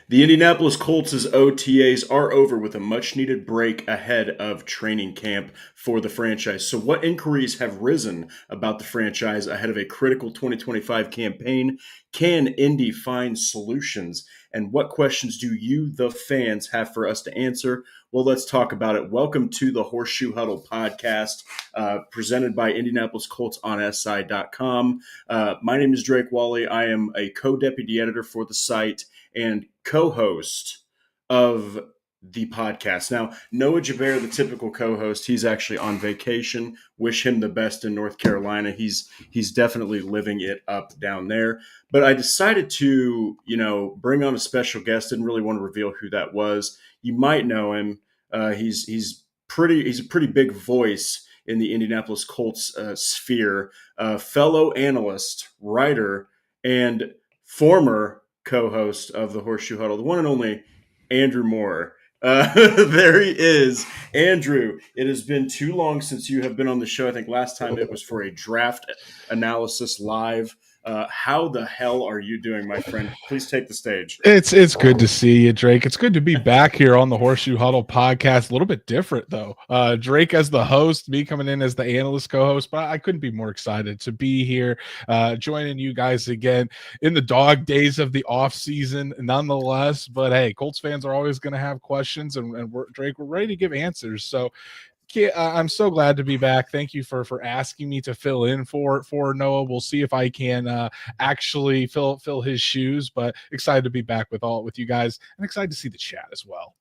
The Indianapolis Colts' OTAs are over with a much-needed break ahead of training camp for the franchise. So what inquiries have risen about the franchise ahead of a critical 2025 campaign? Can Indy find solutions? And what questions do you, the fans, have for us to answer? Well, let's talk about it. Welcome to the Horseshoe Huddle Podcast, presented by Indianapolis Colts on SI.com. My name is Drake Wally. I am a co-deputy editor for the site and co-host of the podcast. Now, Noah Jaber, the typical co-host, he's actually on vacation. Wish him the best in North Carolina. He's definitely living it up down there. But I decided to, bring on a special guest. Didn't really want to reveal who that was. You might know him. He's a pretty big voice in the Indianapolis Colts sphere. Fellow analyst, writer, and former co-host of the Horseshoe Huddle, the one and only Andrew Moore. There he is. Andrew, it has been too long since you have been on the show. I think last time it was for a draft analysis live. How the hell are you doing, my friend? Please take the stage. It's good to see you, Drake. It's good to be back here on the Horseshoe Huddle podcast. A little bit different, though. Drake as the host, me coming in as the analyst co-host, but I couldn't be more excited to be here, joining you guys again in the dog days of the offseason, nonetheless. But hey, Colts fans are always going to have questions, and we're ready to give answers. So I'm so glad to be back. Thank you for asking me to fill in for Noah. We'll see if I can actually fill his shoes, but excited to be back with you guys, and excited to see the chat as well.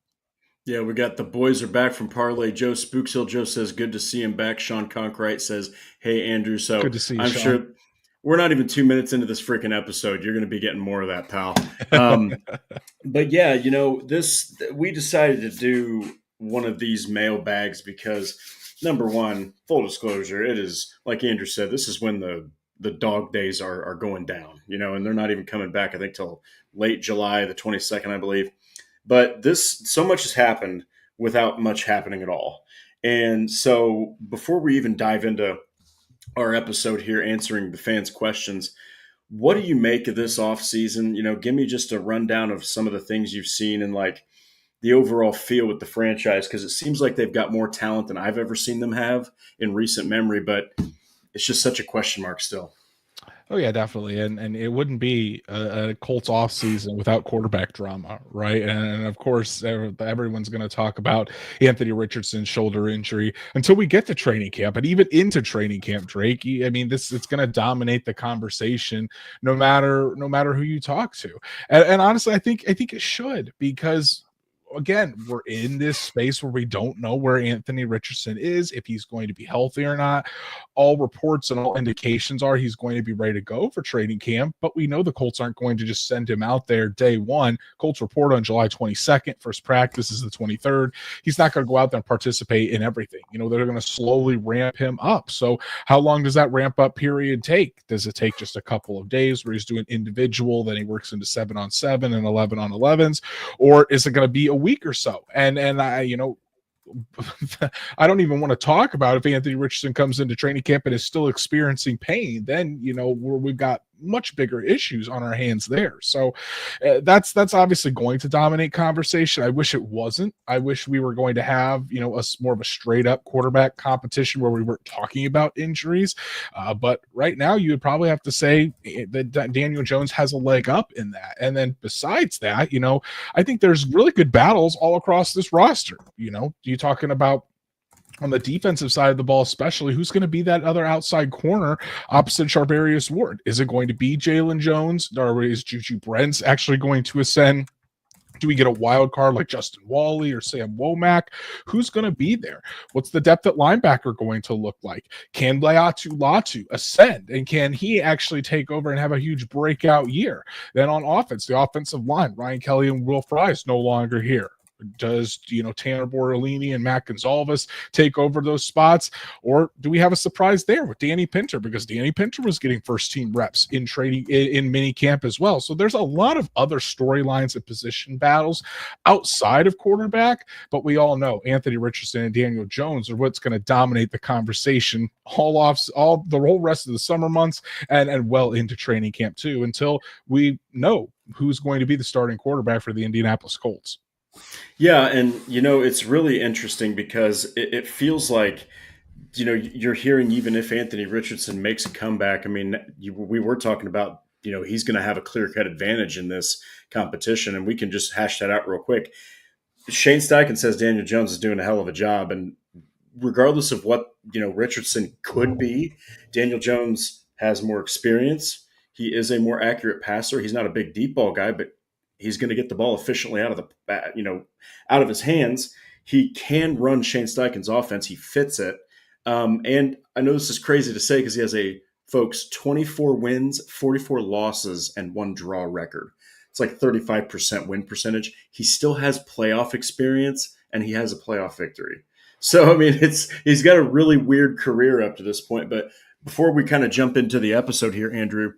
Yeah, we got the boys are back from Parlay. Joe Spookshill. Joe says, good to see him back. Sean Conkright says, hey, Andrew. So good to see you, I'm Sean. sure we're not even 2 minutes into this freaking episode. You're going to be getting more of that, pal. But yeah, we decided to do one of these mailbags because, number one, full disclosure, it is, like Andrew said, this is when the dog days are going down, and they're not even coming back, I think, till late July, the 22nd, I believe. But so much has happened without much happening at all. And so before we even dive into our episode here, answering the fans' questions, what do you make of this offseason? Give me just a rundown of some of the things you've seen and the overall feel with the franchise, because it seems like they've got more talent than I've ever seen them have in recent memory, but it's just such a question mark still. Oh, yeah, definitely. And it wouldn't be a Colts offseason without quarterback drama, right? And of course, everyone's going to talk about Anthony Richardson's shoulder injury until we get to training camp. And even into training camp, Drake, it's going to dominate the conversation no matter who you talk to. And honestly, I think it should, because again, we're in this space where we don't know where Anthony Richardson is, if he's going to be healthy or not. All reports and all indications are he's going to be ready to go for training camp, but we know the Colts aren't going to just send him out there day one. Colts report on July 22nd. First practice is the 23rd. He's not going to go out there and participate in everything. They're going to slowly ramp him up. So how long does that ramp up period take? Does it take just a couple of days where he's doing individual, then he works into 7-on-7 and 11-on-11s, or is it going to be a week or so? And I I don't even want to talk about if Anthony Richardson comes into training camp and is still experiencing pain. Then we've got much bigger issues on our hands there. So that's obviously going to dominate conversation. I wish it wasn't. I wish we were going to have more of a straight up quarterback competition where we weren't talking about injuries. But right now, you would probably have to say that Daniel Jones has a leg up in that. And then besides that, I think there's really good battles all across this roster. You're talking about on the defensive side of the ball, especially, who's going to be that other outside corner opposite Charvarius Ward? Is it going to be Jalen Jones, or is Juju Brents actually going to ascend? Do we get a wild card like Justin Wally or Sam Womack? Who's going to be there? What's the depth at linebacker going to look like? Can Laiatu Latu ascend? And can he actually take over and have a huge breakout year? Then on offense, the offensive line, Ryan Kelly and Will Fries no longer here. Does Tanner Bortolini and Matt Gonzalez take over those spots, or do we have a surprise there with Danny Pinter, because Danny Pinter was getting first team reps in training in mini camp as well? So there's a lot of other storylines and position battles outside of quarterback, but we all know Anthony Richardson and Daniel Jones are what's going to dominate the conversation all the whole rest of the summer months and well into training camp too, until we know who's going to be the starting quarterback for the Indianapolis Colts. Yeah, and it's really interesting because it feels like you're hearing even if Anthony Richardson makes a comeback. I mean, we were talking about he's going to have a clear-cut advantage in this competition, and we can just hash that out real quick. Shane Steichen says Daniel Jones is doing a hell of a job, and regardless of what Richardson could be, Daniel Jones has more experience. He is a more accurate passer. He's not a big deep ball guy, but he's going to get the ball efficiently out of out of his hands. He can run Shane Steichen's offense. He fits it. And I know this is crazy to say because he has 24 wins, 44 losses, and 1 draw record. It's like 35% win percentage. He still has playoff experience, and he has a playoff victory. So, I mean, he's got a really weird career up to this point. But before we kind of jump into the episode here, Andrew,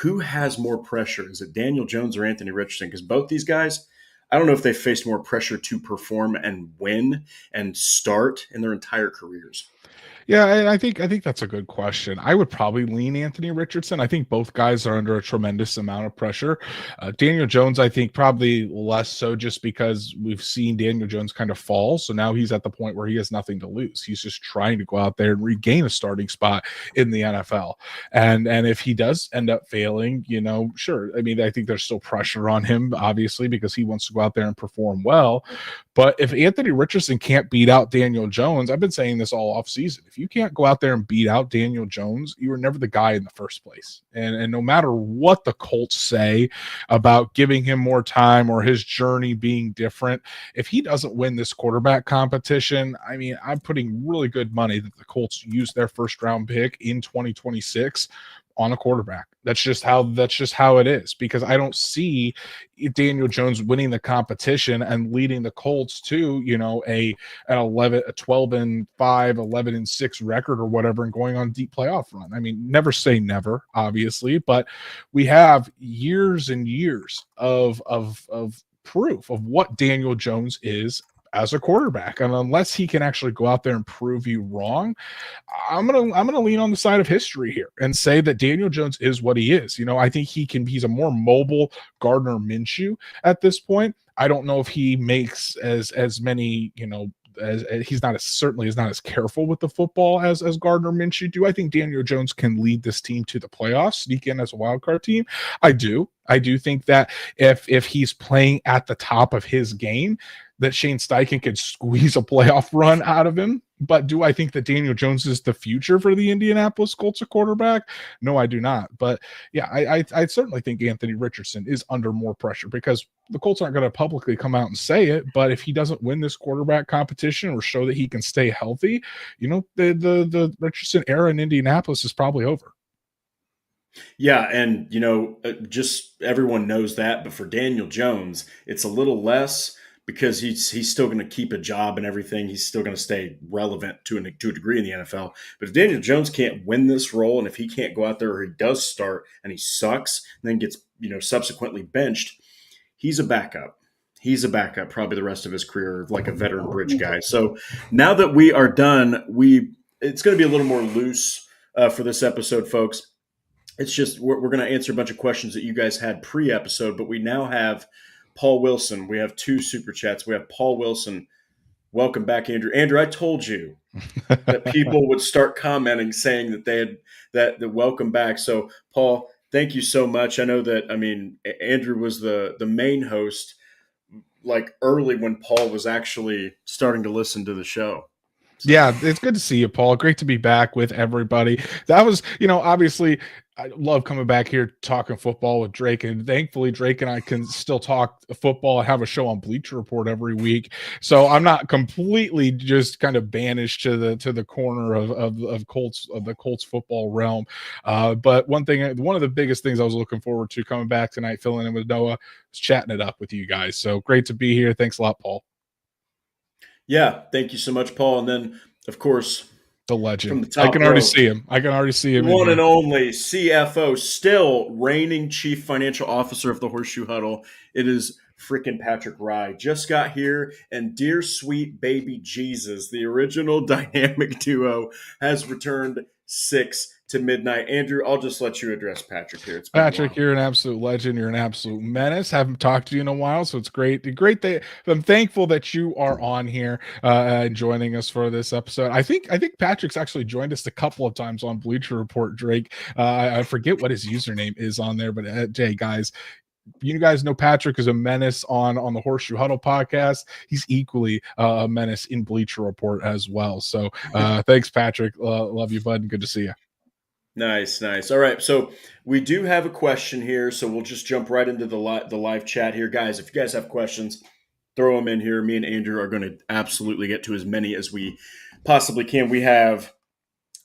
who has more pressure? Is it Daniel Jones or Anthony Richardson? Because both these guys, I don't know if they faced more pressure to perform and win and start in their entire careers. Yeah, and I think that's a good question. I would probably lean Anthony Richardson. I think both guys are under a tremendous amount of pressure. Daniel Jones, I think probably less so just because we've seen Daniel Jones kind of fall. So now he's at the point where he has nothing to lose. He's just trying to go out there and regain a starting spot in the NFL. And if he does end up failing, sure. I mean, I think there's still pressure on him, obviously, because he wants to go out there and perform well. But if Anthony Richardson can't beat out Daniel Jones, I've been saying this all offseason. If you can't go out there and beat out Daniel Jones, you were never the guy in the first place. And no matter what the Colts say about giving him more time or his journey being different, if he doesn't win this quarterback competition, I mean, I'm putting really good money that the Colts use their first round pick in 2026 on a quarterback. That's just how it is, because I don't see Daniel Jones winning the competition and leading the Colts to, a 12-5, 11-6 record or whatever and going on a deep playoff run. I mean, never say never, obviously, but we have years and years of proof of what Daniel Jones is as a quarterback. And unless he can actually go out there and prove you wrong, I'm gonna lean on the side of history here and say that Daniel Jones is what he is. I think he's a more mobile Gardner Minshew at this point. I don't know if he makes as many, as he's not certainly is not as careful with the football as Gardner Minshew do. I think Daniel Jones can lead this team to the playoffs, sneak in as a wild card team. I do think that if he's playing at the top of his game, that Shane Steichen could squeeze a playoff run out of him. But do I think that Daniel Jones is the future for the Indianapolis Colts a quarterback? No, I do not. But yeah, I certainly think Anthony Richardson is under more pressure because the Colts aren't going to publicly come out and say it. But if he doesn't win this quarterback competition or show that he can stay healthy, the Richardson era in Indianapolis is probably over. Yeah, and just everyone knows that. But for Daniel Jones, it's a little less, because he's still going to keep a job and everything. He's still going to stay relevant to a degree in the NFL. But if Daniel Jones can't win this role, and if he can't go out there, or he does start and he sucks and then gets subsequently benched, he's a backup. He's a backup probably the rest of his career, like a veteran bridge guy. So now that we are done, it's going to be a little more loose for this episode, folks. It's just we're going to answer a bunch of questions that you guys had pre-episode, but we now have Paul Wilson. We have 2 super chats. We have Paul Wilson. Welcome back, Andrew. Andrew, I told you that people would start commenting saying that they had that welcome back. So, Paul, thank you so much. I know that, Andrew was the main host like early when Paul was actually starting to listen to the show. So. Yeah, it's good to see you, Paul. Great to be back with everybody. That was, obviously, I love coming back here talking football with Drake, and thankfully Drake and I can still talk football and have a show on Bleacher Report every week. So I'm not completely just kind of banished to the corner of the Colts football realm. But one of the biggest things I was looking forward to coming back tonight, filling in with Noah, was chatting it up with you guys. So great to be here. Thanks a lot, Paul. Yeah, thank you so much, Paul. And then, of course, the legend. From the top I can already see him. One and only CFO, still reigning Chief Financial Officer of the Horseshoe Huddle. It is freaking Patrick Rye. Just got here, and dear sweet baby Jesus, the original dynamic duo, has returned 6 to midnight. Andrew, I'll just let you address Patrick here. It's been a Patrick, while. you're an absolute legend. You're an absolute menace. Haven't talked to you in a while, so it's great. Great that I'm thankful that you are on here and joining us for this episode. I think Patrick's actually joined us a couple of times on Bleacher Report. Drake, I forget what his username is on there, but Jay, guys, you guys know Patrick is a menace on the Horseshoe Huddle podcast. He's equally a menace in Bleacher Report as well. So thanks, Patrick. Love you, bud, and good to see you. Nice, nice. All right, so we do have a question here, so we'll just jump right into the live chat here, guys. If you guys have questions, throw them in here. Me and Andrew are going to absolutely get to as many as we possibly can. We have,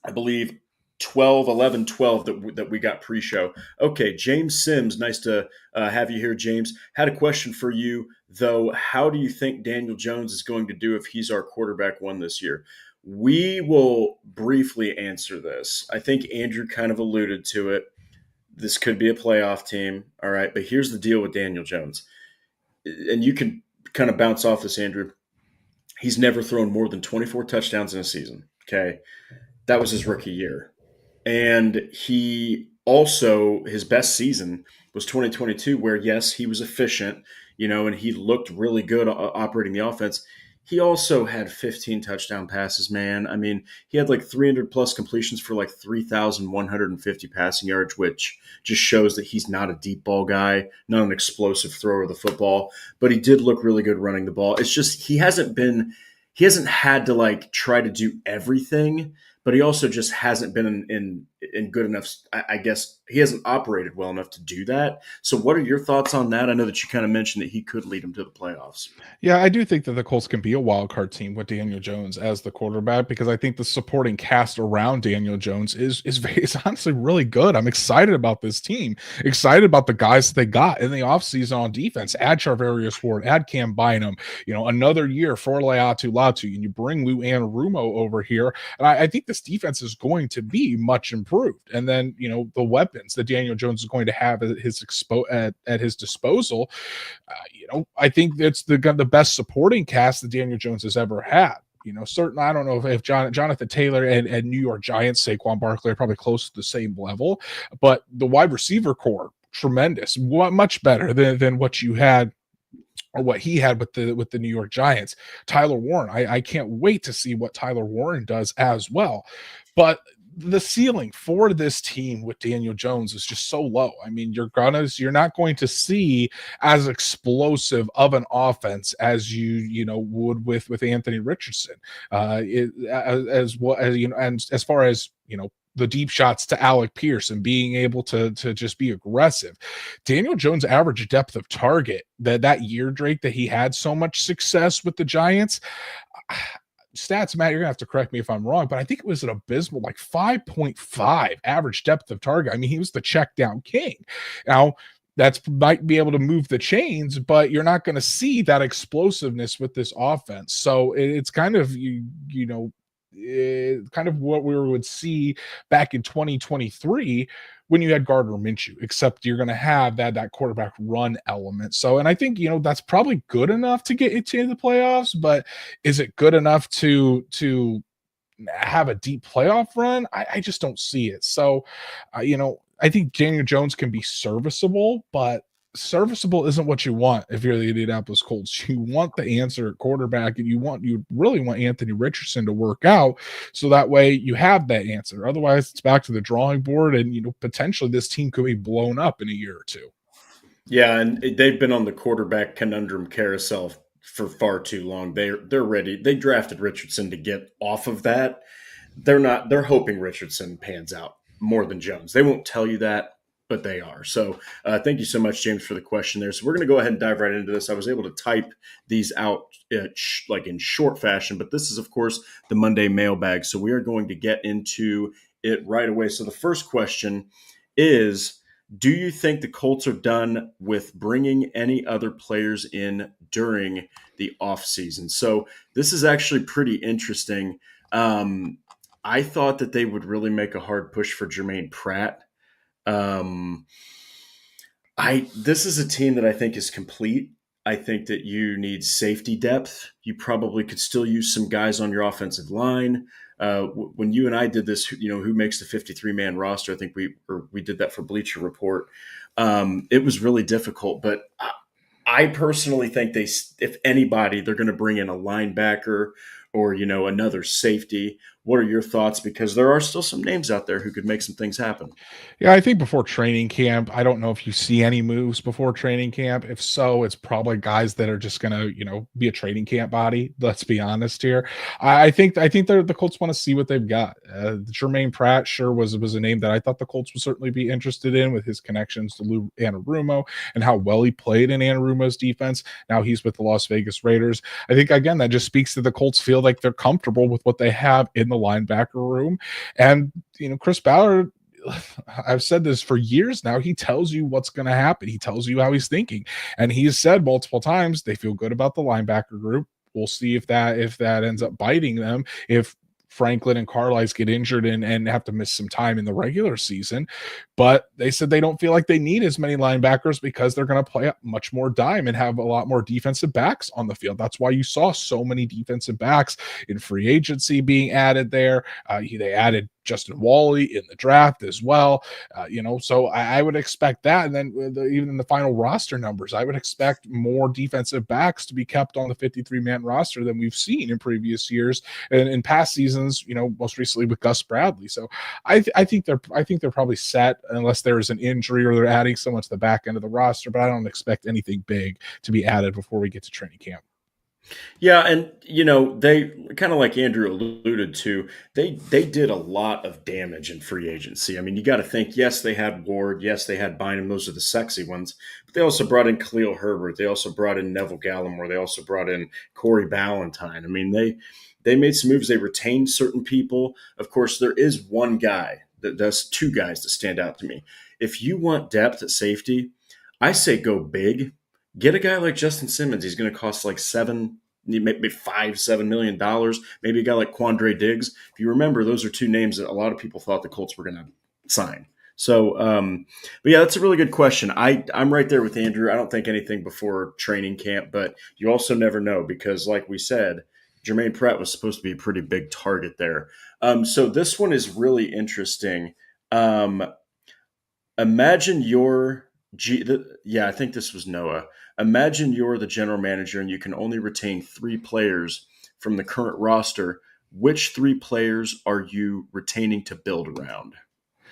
I believe, 12 that we got pre-show. Okay, James Sims, nice to have you here, James. Had a question for you, though. How do you think Daniel Jones is going to do if he's our quarterback one this year? We will briefly answer this. I think Andrew kind of alluded to it. This could be a playoff team, all right? But here's the deal with Daniel Jones. And you can kind of bounce off this, Andrew. He's never thrown more than 24 touchdowns in a season, okay? That was his rookie year. And he also, his best season was 2022, where, yes, he was efficient, and he looked really good operating the offense. He also had 15 touchdown passes, man. I mean, he had like 300 plus completions for like 3,150 passing yards, which just shows that he's not a deep ball guy, not an explosive thrower of the football, but he did look really good running the ball. It's just he hasn't had to like try to do everything, but he also just hasn't been in good enough. I guess he hasn't operated well enough to do that. So what are your thoughts on that? I know that you kind of mentioned that he could lead them to the playoffs. Yeah, I do think that the Colts can be a wild card team with Daniel Jones as the quarterback, because I think the supporting cast around Daniel Jones is honestly really good. I'm excited about this team, excited about the guys that they got in the offseason on defense. Add Charvarius Ward, add Cam Bynum, another year for Laiatu Latu, and you bring Lou Anarumo over here. And I think this defense is going to be much improved. And then, the weapons that Daniel Jones is going to have at his disposal, I think it's the best supporting cast that Daniel Jones has ever had. Certainly, I don't know if Jonathan Taylor and New York Giants Saquon Barkley are probably close to the same level, but the wide receiver core, tremendous, much better than what you had or what he had with the New York Giants. Tyler Warren, I can't wait to see what Tyler Warren does as well. But the ceiling for this team with Daniel Jones is just so low. I mean, you're not going to see as explosive of an offense as you would with Anthony Richardson. As well as and as far as the deep shots to Alec Pierce and being able to just be aggressive. Daniel Jones' average depth of target that year, Drake, that he had so much success with the Giants. Stats, Matt, you're gonna have to correct me if I'm wrong, but I think it was an abysmal like 5.5 average depth of target. I mean, he was the check down king. Now, that's might be able to move the chains, but you're not going to see that explosiveness with this offense. So it's kind of kind of what we would see back in 2023 when you had Gardner Minshew, except you're going to have that quarterback run element. So, and I think, that's probably good enough to get into the playoffs, but is it good enough to have a deep playoff run? I just don't see it. So, I think Daniel Jones can be serviceable, but serviceable isn't what you want if you're the Indianapolis Colts. You want the answer at quarterback, and you really want Anthony Richardson to work out, so that way you have that answer. Otherwise, it's back to the drawing board, and potentially this team could be blown up in a year or two. Yeah, and they've been on the quarterback conundrum carousel for far too long. They're ready. They drafted Richardson to get off of that. They're hoping Richardson pans out more than Jones. They won't tell you that, but they are. So thank you so much, James, for the question there. So we're going to go ahead and dive right into this. I was able to type these out like in short fashion, but this is, of course, the Monday mailbag. So we are going to get into it right away. So the first question is, do you think the Colts are done with bringing any other players in during the offseason? So this is actually pretty interesting. I thought that they would really make a hard push for Jermaine Pratt. This is a team that I think is complete. I think that you need safety depth. You probably could still use some guys on your offensive line. When you and I did this, who makes the 53-man roster? I think we did that for Bleacher Report. It was really difficult, but I personally think if anybody, they're going to bring in a linebacker or another safety. What are your thoughts? Because there are still some names out there who could make some things happen. Yeah, I think before training camp, I don't know if you see any moves before training camp. If so, it's probably guys that are just gonna, be a training camp body. Let's be honest here. I think the Colts want to see what they've got. Jermaine Pratt sure was a name that I thought the Colts would certainly be interested in with his connections to Lou Anarumo and how well he played in Anarumo's defense. Now he's with the Las Vegas Raiders. I think again that just speaks to the Colts feel like they're comfortable with what they have in the linebacker room, and Chris Ballard. I've said this for years now. He tells you what's going to happen. He tells you how he's thinking. And he's said multiple times they feel good about the linebacker group. We'll see if that ends up biting them. If Franklin and Carlisle get injured and have to miss some time in the regular season. But they said they don't feel like they need as many linebackers because they're going to play much more dime and have a lot more defensive backs on the field. That's why you saw so many defensive backs in free agency being added there. They added Justin Wally in the draft as well. So I would expect that. And then even in the final roster numbers, I would expect more defensive backs to be kept on the 53-man roster than we've seen in previous years and in past seasons, most recently with Gus Bradley. So I think they're probably set unless there is an injury or they're adding someone to the back end of the roster, but I don't expect anything big to be added before we get to training camp. Yeah, and they kind of like Andrew alluded to, they did a lot of damage in free agency. I mean, you got to think, yes, they had Ward, yes, they had Bynum, those are the sexy ones, but they also brought in Khalil Herbert, they also brought in Neville Gallimore, they also brought in Corey Ballantyne. I mean, they made some moves, they retained certain people. Of course, there is one guy that's two guys that stand out to me. If you want depth at safety, I say go big. Get a guy like Justin Simmons. He's going to cost like maybe $5-7 million. Maybe a guy like Quandre Diggs. If you remember, those are two names that a lot of people thought the Colts were going to sign. So, but yeah, that's a really good question. I'm right there with Andrew. I don't think anything before training camp, but you also never know because, like we said, Jermaine Pratt was supposed to be a pretty big target there. So this one is really interesting. Imagine you're I think this was Noah. Imagine you're the general manager and you can only retain 3 players from the current roster. Which 3 players are you retaining to build around?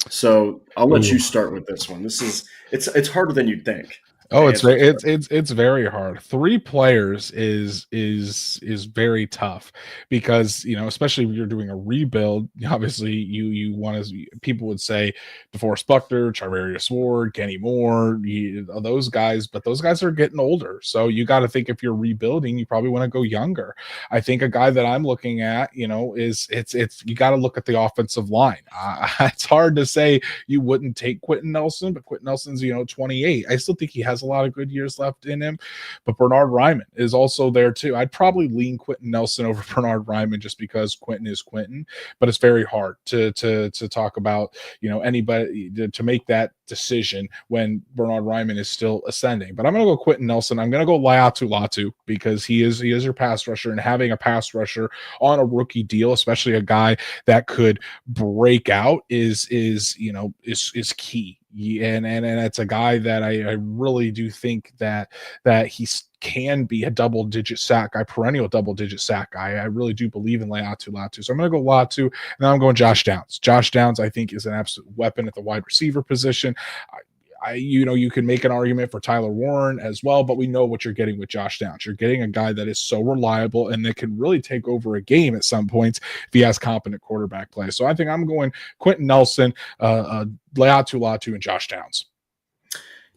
So I'll let you start with this one. It's harder than you'd think. Oh, it's very hard. 3 players is very tough because especially if you're doing a rebuild. Obviously, you want to. People would say DeForest Buckner, Charvarius Ward, Kenny Moore, those guys, but those guys are getting older. So you got to think if you're rebuilding, you probably want to go younger. I think a guy that I'm looking at, is it's you got to look at the offensive line. It's hard to say you wouldn't take Quentin Nelson, but Quentin Nelson's 28. I still think he has a lot of good years left in him, but Bernard Ryman is also there too. I'd probably lean Quentin Nelson over Bernard Ryman just because Quentin is Quentin, but it's very hard to talk about anybody to make that decision when Bernard Ryman is still ascending. But I'm going to go Quentin Nelson. I'm going to go Latu because he is your pass rusher, and having a pass rusher on a rookie deal, especially a guy that could break out, is key. And it's a guy that I really do think that he can be a double-digit sack guy, perennial double-digit sack guy. I really do believe in Latu. So I'm going to go Latu, and then I'm going Josh Downs. Josh Downs, I think, is an absolute weapon at the wide receiver position. You can make an argument for Tyler Warren as well, but we know what you're getting with Josh Downs. You're getting a guy that is so reliable and that can really take over a game at some points if he has competent quarterback play. So I think I'm going Quentin Nelson, Latu, and Josh Downs.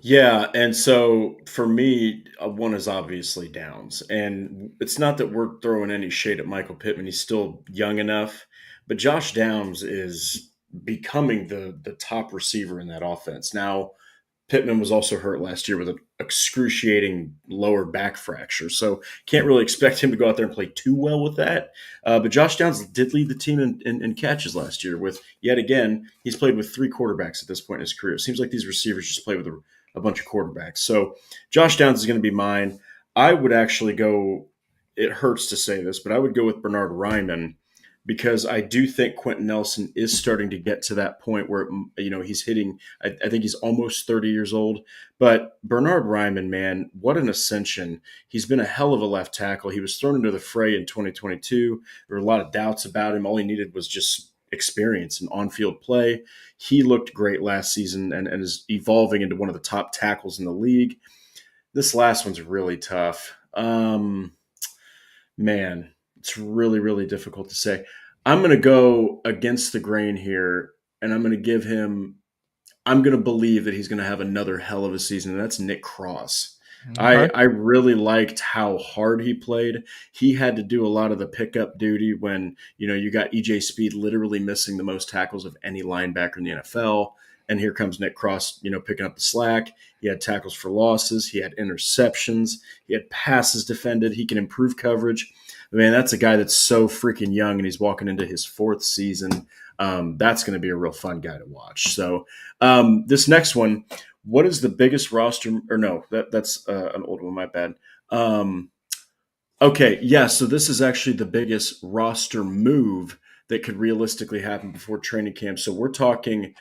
Yeah, and so for me, one is obviously Downs. And it's not that we're throwing any shade at Michael Pittman. He's still young enough. But Josh Downs is becoming the top receiver in that offense. Now, Pittman was also hurt last year with an excruciating lower back fracture. So can't really expect him to go out there and play too well with that. But Josh Downs did lead the team in catches last year with, yet again, he's played with 3 quarterbacks at this point in his career. It seems like these receivers just play with a bunch of quarterbacks. So Josh Downs is going to be mine. I would actually go. It hurts to say this, but I would go with Bernard Ryman because I do think Quentin Nelson is starting to get to that point where he's hitting. I think he's almost 30 years old. But Bernard Ryman, man, what an ascension! He's been a hell of a left tackle. He was thrown into the fray in 2022. There were a lot of doubts about him. All he needed was just experience and on-field play. He looked great last season and is evolving into one of the top tackles in the league. This last one's really tough. Man, it's really, really difficult to say. I'm going to go against the grain here, and I'm going to give him. I'm going to believe that he's going to have another hell of a season, and that's Nick Cross. I, Okay. I really liked how hard he played. He had to do a lot of the pickup duty when you got EJ Speed literally missing the most tackles of any linebacker in the NFL. And here comes Nick Cross, picking up the slack. He had tackles for losses. He had interceptions. He had passes defended. He can improve coverage. Man, that's a guy that's so freaking young, and he's walking into his fourth season. That's going to be a real fun guy to watch. So this next one, what is the biggest roster? Or no, that's an old one. My bad. Okay, yeah. So this is actually the biggest roster move that could realistically happen before training camp. So we're talking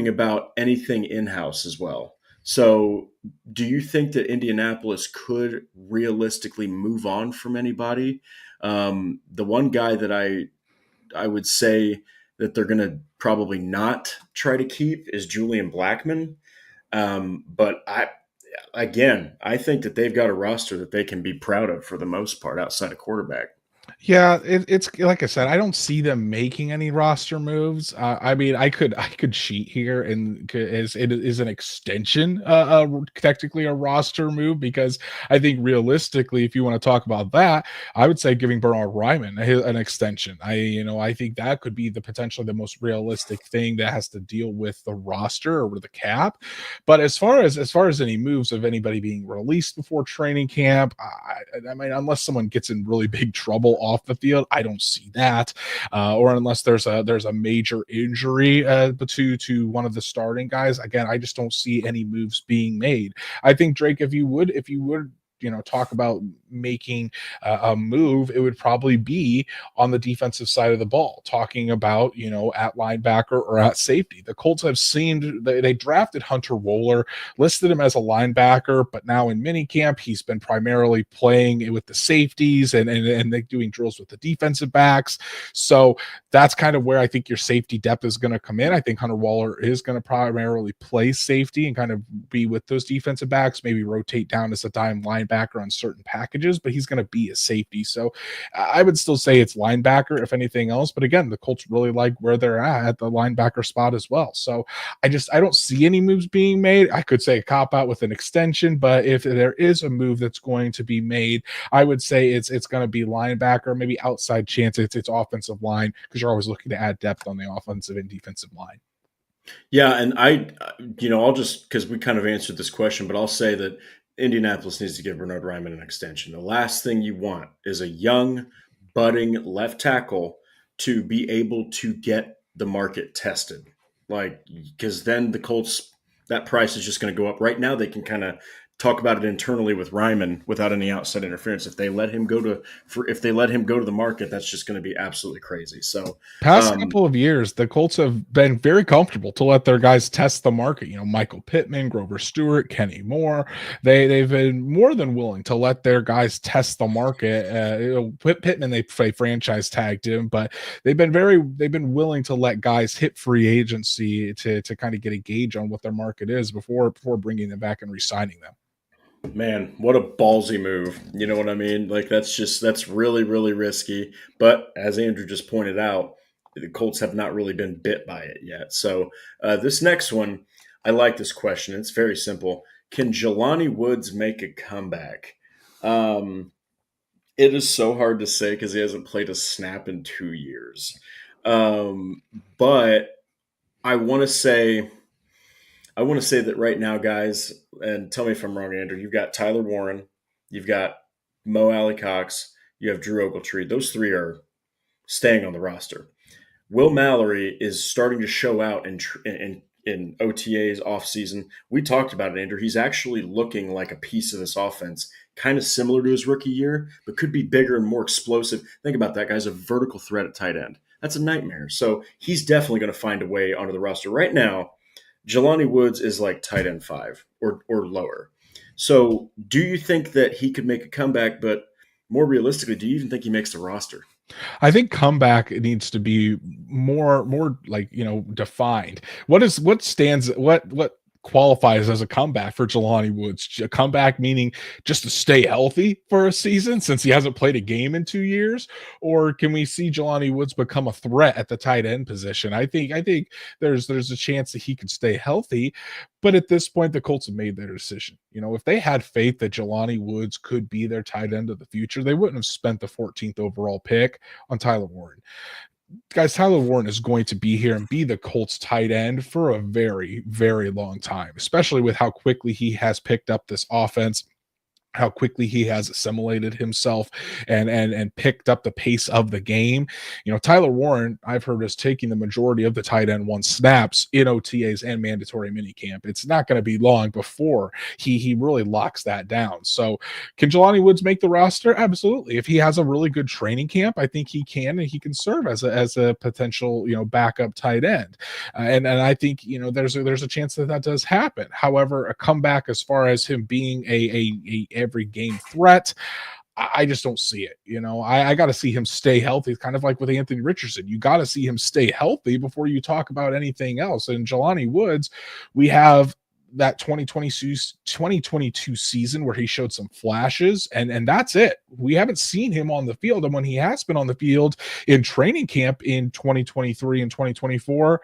about anything in-house as well. So do you think that Indianapolis could realistically move on from anybody? The one guy that I would say that they're going to probably not try to keep is Julian Blackman. But I think that they've got a roster that they can be proud of for the most part outside of quarterback. Yeah, it's like I said, I don't see them making any roster moves. I mean, I could cheat here, and as it is an extension, technically a roster move, because I think realistically, if you want to talk about that, I would say giving Bernard Ryman an extension. I think that could be the potentially the most realistic thing that has to deal with the roster or with the cap. But as far as any moves of anybody being released before training camp, I mean, unless someone gets in really big trouble off the field, I don't see that, or unless there's a major injury to one of the starting guys. Again, I just don't see any moves being made. I think Drake, if you would talk about making a move, it would probably be on the defensive side of the ball, talking about at linebacker or at safety. The Colts have seen they drafted Hunter Wohler, listed him as a linebacker, but now in minicamp he's been primarily playing with the safeties and they doing drills with the defensive backs. So that's kind of where I think your safety depth is going to come in. I think Hunter Wohler is going to primarily play safety and kind of be with those defensive backs, maybe rotate down as a dime linebacker on certain packages, but he's going to be a safety. So I would still say it's linebacker, if anything else. But again, the Colts really like where they're at the linebacker spot as well. So I don't see any moves being made. I could say a cop out with an extension, but if there is a move that's going to be made, I would say it's going to be linebacker, maybe outside chance it's offensive line, because you're always looking to add depth on the offensive and defensive line. Yeah, and I'll just because we kind of answered this question, but I'll say that Indianapolis needs to give Bernard Ryman an extension. The last thing you want is a young, budding left tackle to be able to get the market tested. Like, because then the Colts, that price is just going to go up. Right now, they can kind of talk about it internally with Ryman without any outside interference. If they let him go to the market, that's just going to be absolutely crazy. So, Past um, couple of years, the Colts have been very comfortable to let their guys test the market. Michael Pittman, Grover Stewart, Kenny Moore. They've been more than willing to let their guys test the market. Pittman, they franchise tagged him, but they've been willing to let guys hit free agency to kind of get a gauge on what their market is before bringing them back and re-signing them. Man, what a ballsy move. You know what I mean? Like that's really, really risky. But as Andrew just pointed out, the Colts have not really been bit by it yet. So this next one, I like this question. It's very simple. Can Jelani Woods make a comeback? Um, it is so hard to say because he hasn't played a snap in 2 years. Um, but I want to say I want to say that right now, guys, and tell me if I'm wrong, Andrew. You've got Tyler Warren, you've got Mo Alley Cox, you have Drew Ogletree. Those three are staying on the roster. Will Mallory is starting to show out in OTAs offseason. We talked about it, Andrew. He's actually looking like a piece of this offense, kind of similar to his rookie year, but could be bigger and more explosive. Think about that guy's a vertical threat at tight end. That's a nightmare. So he's definitely going to find a way onto the roster. Right now, Jelani Woods is like tight end 5 or lower. So do you think that he could make a comeback? But more realistically, do you even think he makes the roster? I think comeback needs to be more like, defined. What qualifies as a comeback for Jelani Woods? A comeback meaning just to stay healthy for a season since he hasn't played a game in 2 years, or can we see Jelani Woods become a threat at the tight end position? I think there's a chance that he could stay healthy, but at this point the Colts have made their decision. If they had faith that Jelani Woods could be their tight end of the future, they wouldn't have spent the 14th overall pick on Tyler Warren. Guys, Tyler Warren is going to be here and be the Colts tight end for a very, very long time, especially with how quickly he has picked up this offense, how quickly he has assimilated himself and picked up the pace of the game. Tyler Warren, I've heard, is taking the majority of the tight end 1 snaps in OTAs and mandatory minicamp. It's not going to be long before he really locks that down. So can Jelani Woods make the roster? Absolutely. If he has a really good training camp, I think he can, and he can serve as a potential, backup tight end. And I think, there's a chance that does happen. However, a comeback as far as him being a every game threat, I just don't see it. I got to see him stay healthy. It's kind of like with Anthony Richardson. You got to see him stay healthy before you talk about anything else. And Jelani Woods, we have that 2022 season where he showed some flashes, and that's it. We haven't seen him on the field. And when he has been on the field in training camp in 2023 and 2024,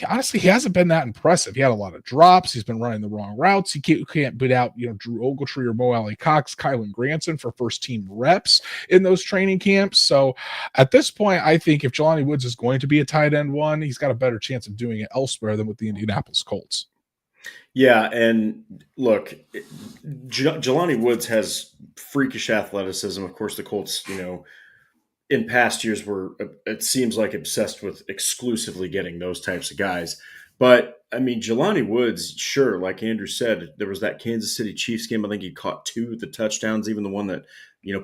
honestly, he hasn't been that impressive. He had a lot of drops. He's been running the wrong routes. He can't beat out, Drew Ogletree or Mo Alley Cox, Kylan Granson for first team reps in those training camps. So at this point, I think if Jelani Woods is going to be a tight end 1, he's got a better chance of doing it elsewhere than with the Indianapolis Colts. Yeah, and look, Jelani Woods has freakish athleticism. Of course, the Colts, in past years were, it seems like, obsessed with exclusively getting those types of guys. But I mean, Jelani Woods, sure, like Andrew said, there was that Kansas City Chiefs game. I think he caught 2 of the touchdowns, even the one that,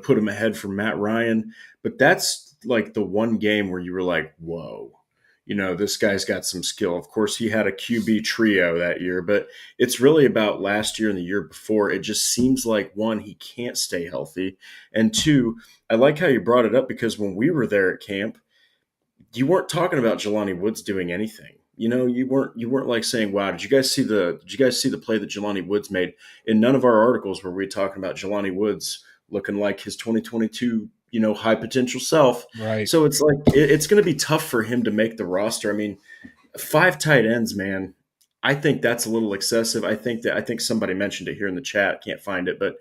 put him ahead from Matt Ryan. But that's like the one game where you were like, whoa, this guy's got some skill. Of course, he had a QB trio that year, but it's really about last year and the year before. It just seems like, 1, he can't stay healthy. And 2, I like how you brought it up, because when we were there at camp, you weren't talking about Jelani Woods doing anything. You weren't like saying, "Wow, did you guys see the play that Jelani Woods made?" In none of our articles were we talking about Jelani Woods looking like his 2022, high potential self. Right. So it's like it's going to be tough for him to make the roster. I mean, 5 tight ends, man. I think that's a little excessive. I think somebody mentioned it here in the chat. Can't find it, but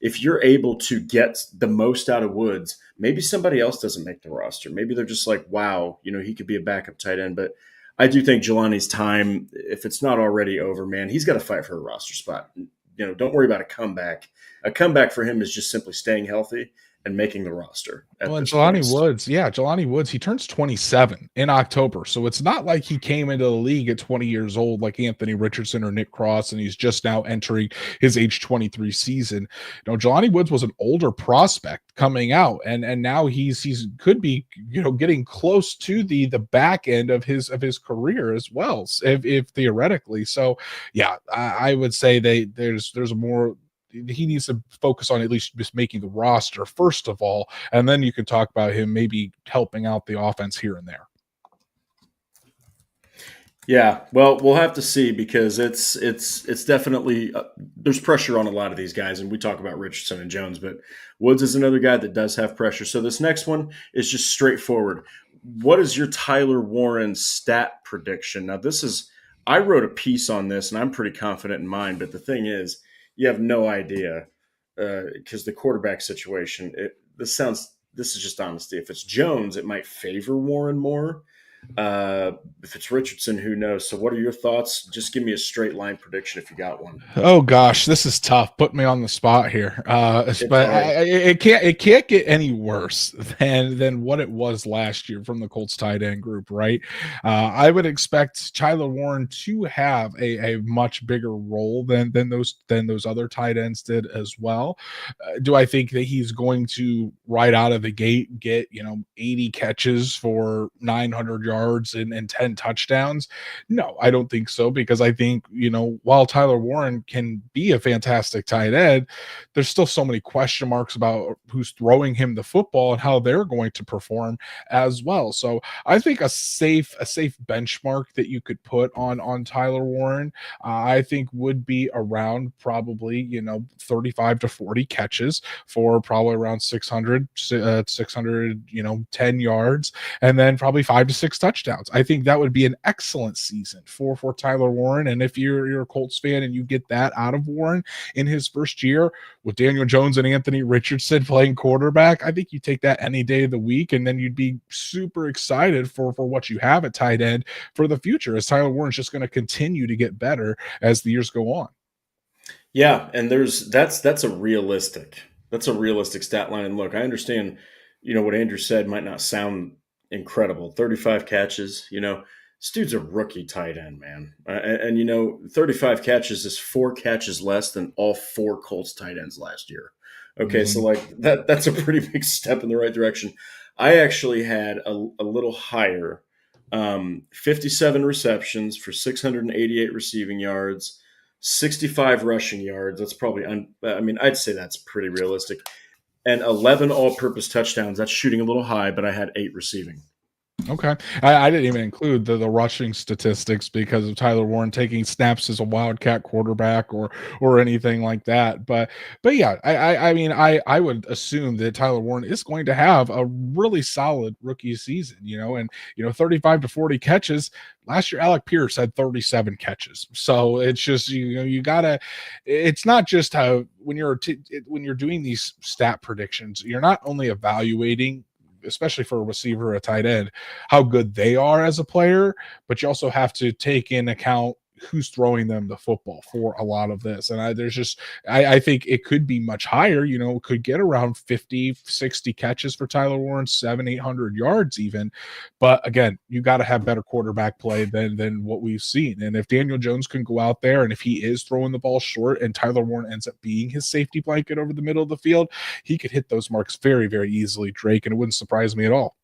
if you're able to get the most out of Woods, maybe somebody else doesn't make the roster. Maybe they're just like, wow, he could be a backup tight end. But I do think Jelani's time, if it's not already over, man, he's got to fight for a roster spot. Don't worry about a comeback. A comeback for him is just simply staying healthy and making the roster. Well, and Jelani Woods, he turns 27 in October. So it's not like he came into the league at 20 years old like Anthony Richardson or Nick Cross, and he's just now entering his age 23 season. Jelani Woods was an older prospect coming out, and now he's could be, getting close to the back end of his career as well, if theoretically. So yeah, I would say there's a more, he needs to focus on at least just making the roster first of all, and then you can talk about him maybe helping out the offense here and there. Yeah, well, we'll have to see, because it's definitely there's pressure on a lot of these guys, and we talk about Richardson and Jones, but Woods is another guy that does have pressure. So this next one is just straightforward. What is your Tyler Warren stat prediction? Now, I wrote a piece on this, and I'm pretty confident in mine, but the thing is, you have no idea, because the quarterback situation, this is just honesty. If it's Jones, it might favor Warren more. If it's Richardson, who knows? So what are your thoughts? Just give me a straight line prediction if you got one. Oh gosh, this is tough. Put me on the spot here. It's But hard. it can't get any worse than what it was last year from the Colts tight end group, right? I would expect Tyler Warren to have a much bigger role than those other tight ends did as well. Do I think that he's going to right out of the gate get 80 catches for 900 yards and 10 touchdowns? No, I don't think so, because I think, while Tyler Warren can be a fantastic tight end, there's still so many question marks about who's throwing him the football and how they're going to perform as well. So I think a safe benchmark that you could put on Tyler Warren, I think would be around probably 35 to 40 catches for probably around 610 yards, and then probably 5 to 6 touchdowns. I think that would be an excellent season for Tyler Warren. And if you're a Colts fan and you get that out of Warren in his first year with Daniel Jones and Anthony Richardson playing quarterback, I think you take that any day of the week, and then you'd be super excited for what you have at tight end for the future, as Tyler Warren's just going to continue to get better as the years go on. Yeah, and that's a realistic stat line. And look, I understand, what Andrew said might not sound incredible. 35 catches, this dude's a rookie tight end, man. And 35 catches is 4 catches less than all 4 Colts tight ends last year. Okay, so Mhm. like that's a pretty big step in the right direction. I actually had a little higher, 57 receptions for 688 receiving yards, 65 rushing yards. That's probably, I'd say that's pretty realistic. And 11 all purpose touchdowns. That's shooting a little high, but I had 8 receiving. Okay. I didn't even include the rushing statistics because of Tyler Warren taking snaps as a wildcat quarterback or anything like that. But yeah, I mean I would assume that Tyler Warren is going to have a really solid rookie season, and 35 to 40 catches. Last year, Alec Pierce had 37 catches. So it's just you gotta. It's not just how when you're doing these stat predictions, you're not only evaluating, especially for a receiver or a tight end, how good they are as a player, but you also have to take in account who's throwing them the football for a lot of this. And I think it could be much higher, it could get around 50, 60 catches for Tyler Warren, 700-800 yards even. But again, you got to have better quarterback play than what we've seen. And if Daniel Jones can go out there, and if he is throwing the ball short and Tyler Warren ends up being his safety blanket over the middle of the field, he could hit those marks very, very easily, Drake, and it wouldn't surprise me at all.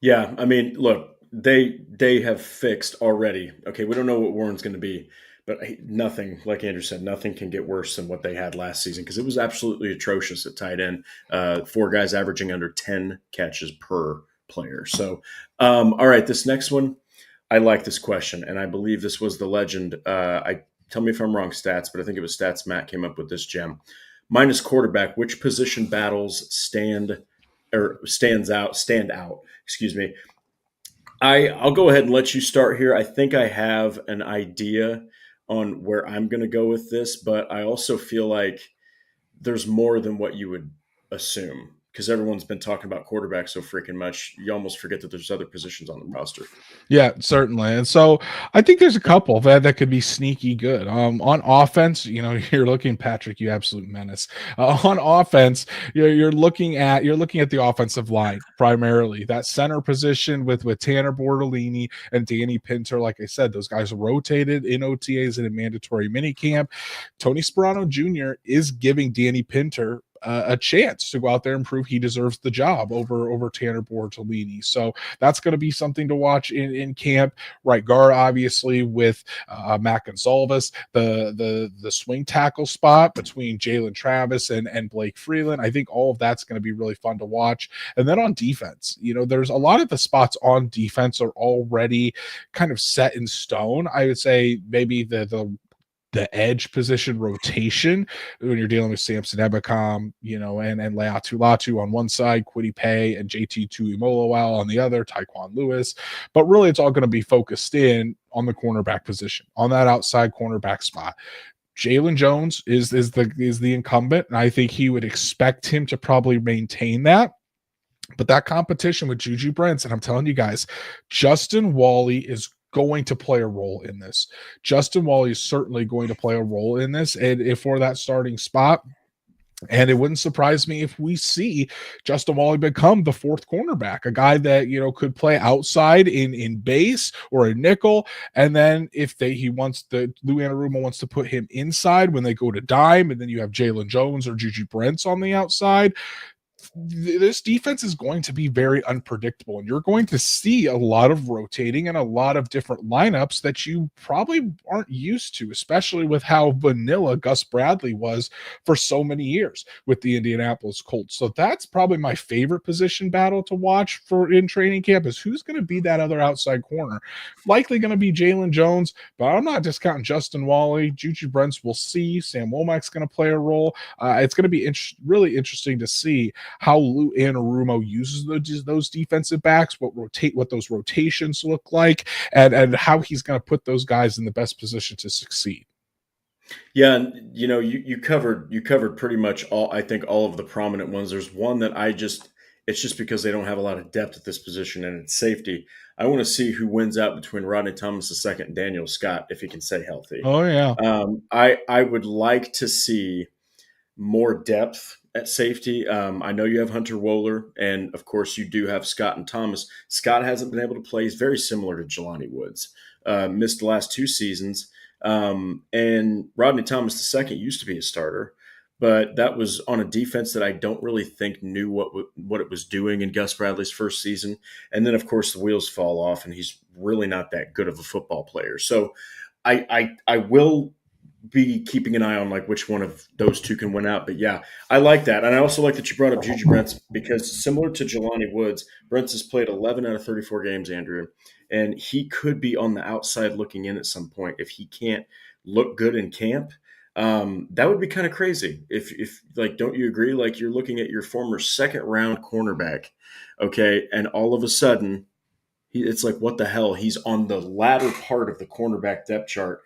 Yeah, look, they have fixed already. Okay, we don't know what Warren's going to be, but nothing, like Andrew said, nothing can get worse than what they had last season, because it was absolutely atrocious at tight end. 4 guys averaging under 10 catches per player. So, all right, this next one, I like this question, and I believe this was the legend. I tell me if I'm wrong, Stats, but I think it was Stats Matt came up with this gem. Minus quarterback, which position battles stand out? Excuse me. I'll go ahead and let you start here. I think I have an idea on where I'm going to go with this, but I also feel like there's more than what you would assume, because everyone's been talking about quarterback so freaking much. You almost forget that there's other positions on the roster. Yeah, certainly. And so I think there's a couple that could be sneaky good. On offense, you're looking, Patrick, you absolute menace. On offense, you're looking at the offensive line primarily. That center position with Tanner Bortolini and Danny Pinter. Like I said, those guys rotated in OTAs and in mandatory minicamp. Tony Sperano Jr. is giving Danny Pinter a chance to go out there and prove he deserves the job over Tanner Bortolini. So that's going to be something to watch in camp. Right guard, obviously, with Mac Gonzalez, the swing tackle spot between Jalen Travis and Blake Freeland. I think all of that's going to be really fun to watch. And then on defense, there's a lot of the spots on defense are already kind of set in stone. I would say maybe the edge position rotation when you're dealing with Samson Ebukam, and Leatu Latu on one side, Kwity Paye and JT Tuimoloau on the other, Tyquan Lewis. But really, it's all going to be focused in on the cornerback position, on that outside cornerback spot. Jalen Jones is the incumbent, and I think he would expect him to probably maintain that. But that competition with Juju Brents, and I'm telling you guys, Justin Wally is going to play a role in this. Justin Wally is certainly going to play a role in this. And if for that starting spot, and it wouldn't surprise me if we see Justin Wally become the fourth cornerback, a guy that could play outside in base or a nickel, and then if he wants Lou Anarumo wants to put him inside when they go to dime, and then you have Jalen Jones or Juju Brents on the outside. This defense is going to be very unpredictable, and you're going to see a lot of rotating and a lot of different lineups that you probably aren't used to, especially with how vanilla Gus Bradley was for so many years with the Indianapolis Colts. So that's probably my favorite position battle to watch for in training camp, is who's going to be that other outside corner. Likely going to be Jalen Jones, but I'm not discounting Justin Wally. Juju Brents, we'll see. Sam Womack's going to play a role. It's going to be really interesting to see how Lou Anarumo uses those defensive backs, what those rotations look like, and how he's going to put those guys in the best position to succeed. Yeah, and you covered pretty much all, I think, all of the prominent ones. There's one that it's just because they don't have a lot of depth at this position, and it's safety. I want to see who wins out between Rodney Thomas II and Daniel Scott if he can stay healthy. Oh yeah. I would like to see more depth at safety. I know you have Hunter Wohler, and of course you do have Scott and Thomas. Scott hasn't been able to play. He's very similar to Jelani Woods. Missed the last 2 seasons. And Rodney Thomas II used to be a starter, but that was on a defense that I don't really think knew what it was doing in Gus Bradley's first season. And then, of course, the wheels fall off, and he's really not that good of a football player. So I will be keeping an eye on like which one of those two can win out. But yeah, I like that. And I also like that you brought up Juju Brents, because similar to Jelani Woods, Brents has played 11 out of 34 games, Andrew, and he could be on the outside looking in at some point if he can't look good in camp. That would be kind of crazy. If like, don't you agree? Like, you're looking at your former second round cornerback, okay, and all of a sudden it's like, what the hell? He's on the latter part of the cornerback depth chart.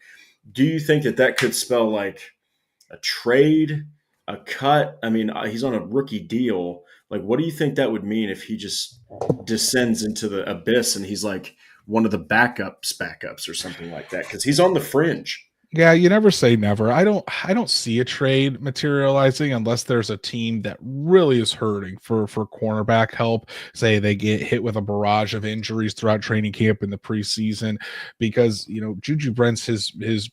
Do you think that could spell like a trade, a cut? I mean, he's on a rookie deal. Like, what do you think that would mean if he just descends into the abyss and he's like one of the backups or something like that? Because he's on the fringe. Yeah, you never say never. I don't see a trade materializing unless there's a team that really is hurting for cornerback help. Say they get hit with a barrage of injuries throughout training camp in the preseason, because Juju Brents his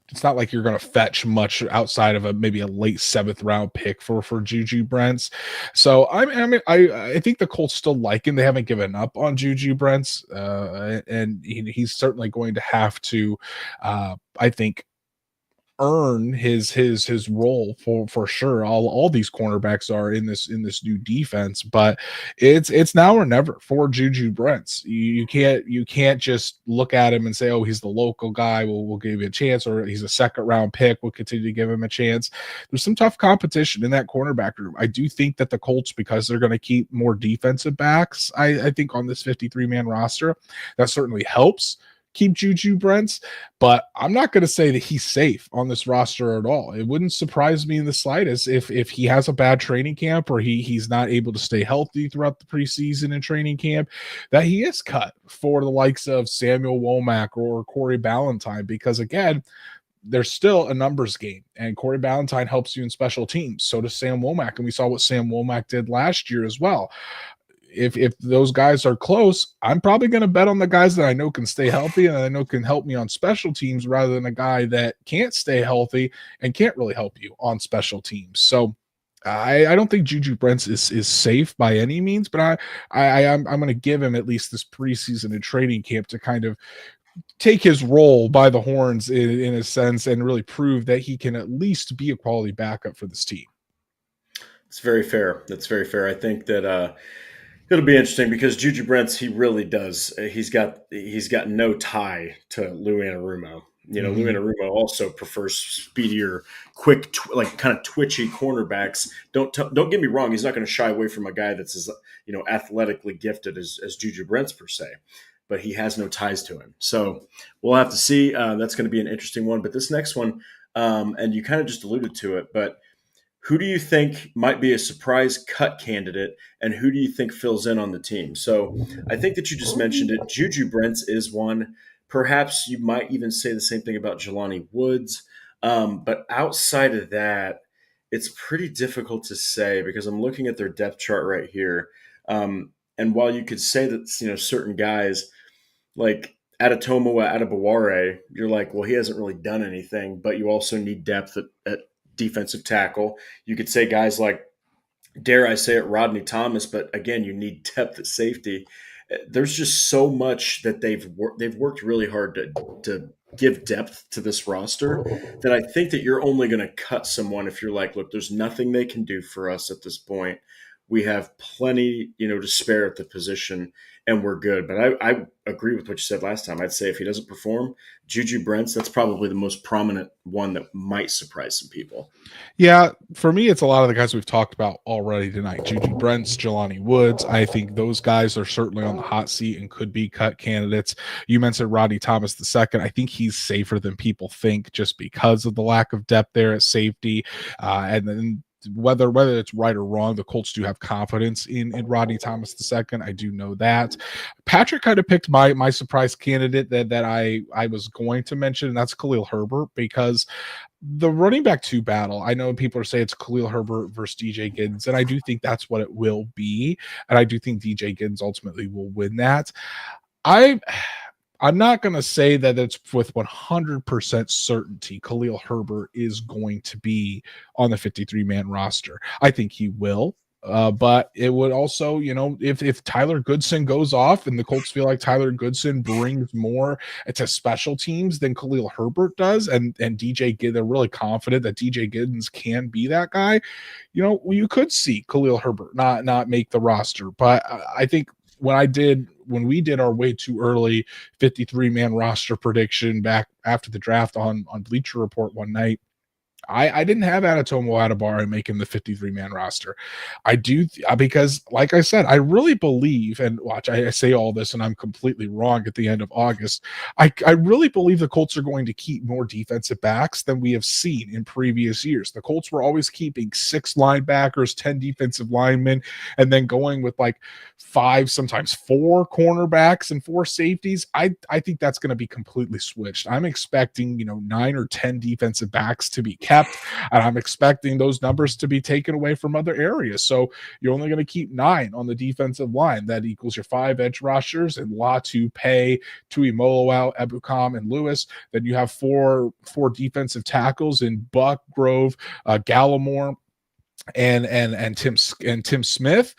it's not like you're going to fetch much outside of maybe a late 7th round pick for Juju Brents. So I think the Colts still like him. They haven't given up on Juju Brents, and he's certainly going to have to, I think, earn his role for sure. All these cornerbacks are in this new defense, but it's now or never for Juju Brents. You can't just look at him and say, oh, he's the local guy, we'll give you a chance, or he's a 2nd round pick, we'll continue to give him a chance. There's some tough competition in that cornerback room. I do think that the Colts, because they're going to keep more defensive backs, I think on this 53-man roster, that certainly helps keep Juju Brents, but I'm not going to say that he's safe on this roster at all. It wouldn't surprise me in the slightest if he has a bad training camp, or he's not able to stay healthy throughout the preseason and training camp, that he is cut for the likes of Samuel Womack or Corey Ballantyne, because again, there's still a numbers game, and Corey Ballantyne helps you in special teams. So does Sam Womack, and we saw what Sam Womack did last year as well. If those guys are close, I'm probably going to bet on the guys that I know can stay healthy and I know can help me on special teams, rather than a guy that can't stay healthy and can't really help you on special teams. So I don't think Juju Brents is safe by any means, but I'm going to give him at least this preseason and training camp to kind of take his role by the horns in a sense, and really prove that he can at least be a quality backup for this team. It's very fair. That's very fair. I think that it'll be interesting, because Juju Brents, he really does. He's got no tie to Lou Anarumo. Lou Anarumo also prefers speedier, quick, like kind of twitchy cornerbacks. Don't get me wrong. He's not going to shy away from a guy that's as athletically gifted as Juju Brents per se, but he has no ties to him. So we'll have to see. That's going to be an interesting one. But this next one, and you kind of just alluded to it, but who do you think might be a surprise cut candidate, and who do you think fills in on the team? So I think that you just mentioned it. Juju Brents is one. Perhaps you might even say the same thing about Jelani Woods. But outside of that, it's pretty difficult to say because I'm looking at their depth chart right here. And while you could say that, certain guys like Adetomo Adebaware, you're like, well, he hasn't really done anything, but you also need depth at defensive tackle. You could say guys like, dare I say it, Rodney Thomas, but again, you need depth at safety. There's just so much that they've worked really hard to give depth to this roster that I think that you're only going to cut someone if you're like, look, there's nothing they can do for us at this point. We have plenty, to spare at the position, and we're good. But I agree with what you said last time. I'd say if he doesn't perform, Juju Brents, that's probably the most prominent one that might surprise some people. Yeah, for me, it's a lot of the guys we've talked about already tonight. Juju Brents, Jelani Woods. I think those guys are certainly on the hot seat and could be cut candidates. You mentioned Rodney Thomas II. I think he's safer than people think just because of the lack of depth there at safety. And then whether it's right or wrong, the Colts do have confidence in Rodney Thomas II. I do know that. Patrick kind of picked my surprise candidate that I was going to mention, and that's Khalil Herbert, because the running back 2 battle, I know people are saying it's Khalil Herbert versus DJ Giddens, and I do think that's what it will be, and I do think DJ Giddens ultimately will win that. I'm not going to say that it's with 100% certainty Khalil Herbert is going to be on the 53-man roster. I think he will. But it would also, if Tyler Goodson goes off and the Colts feel like Tyler Goodson brings more to special teams than Khalil Herbert does, and DJ Giddens, they're really confident that DJ Giddens can be that guy, you could see Khalil Herbert not make the roster. But I think when we did our way too early 53-man roster prediction back after the draft on Bleacher Report one night, I didn't have Adetomo Adebaware making the 53-man roster. I do because, like I said, I really believe, and watch, I say all this and I'm completely wrong at the end of August. I really believe the Colts are going to keep more defensive backs than we have seen in previous years. The Colts were always keeping 6 linebackers, 10 defensive linemen, and then going with like 5, sometimes 4 cornerbacks and 4 safeties. I think that's going to be completely switched. I'm expecting 9 or 10 defensive backs to be kept, and I'm expecting those numbers to be taken away from other areas. So you're only going to keep 9 on the defensive line. That equals your 5 edge rushers and Latu, Pay, Tuimoloau, Ebukam, and Lewis. Then you have four defensive tackles in Buck, Grove, Gallimore, and Tim Smith.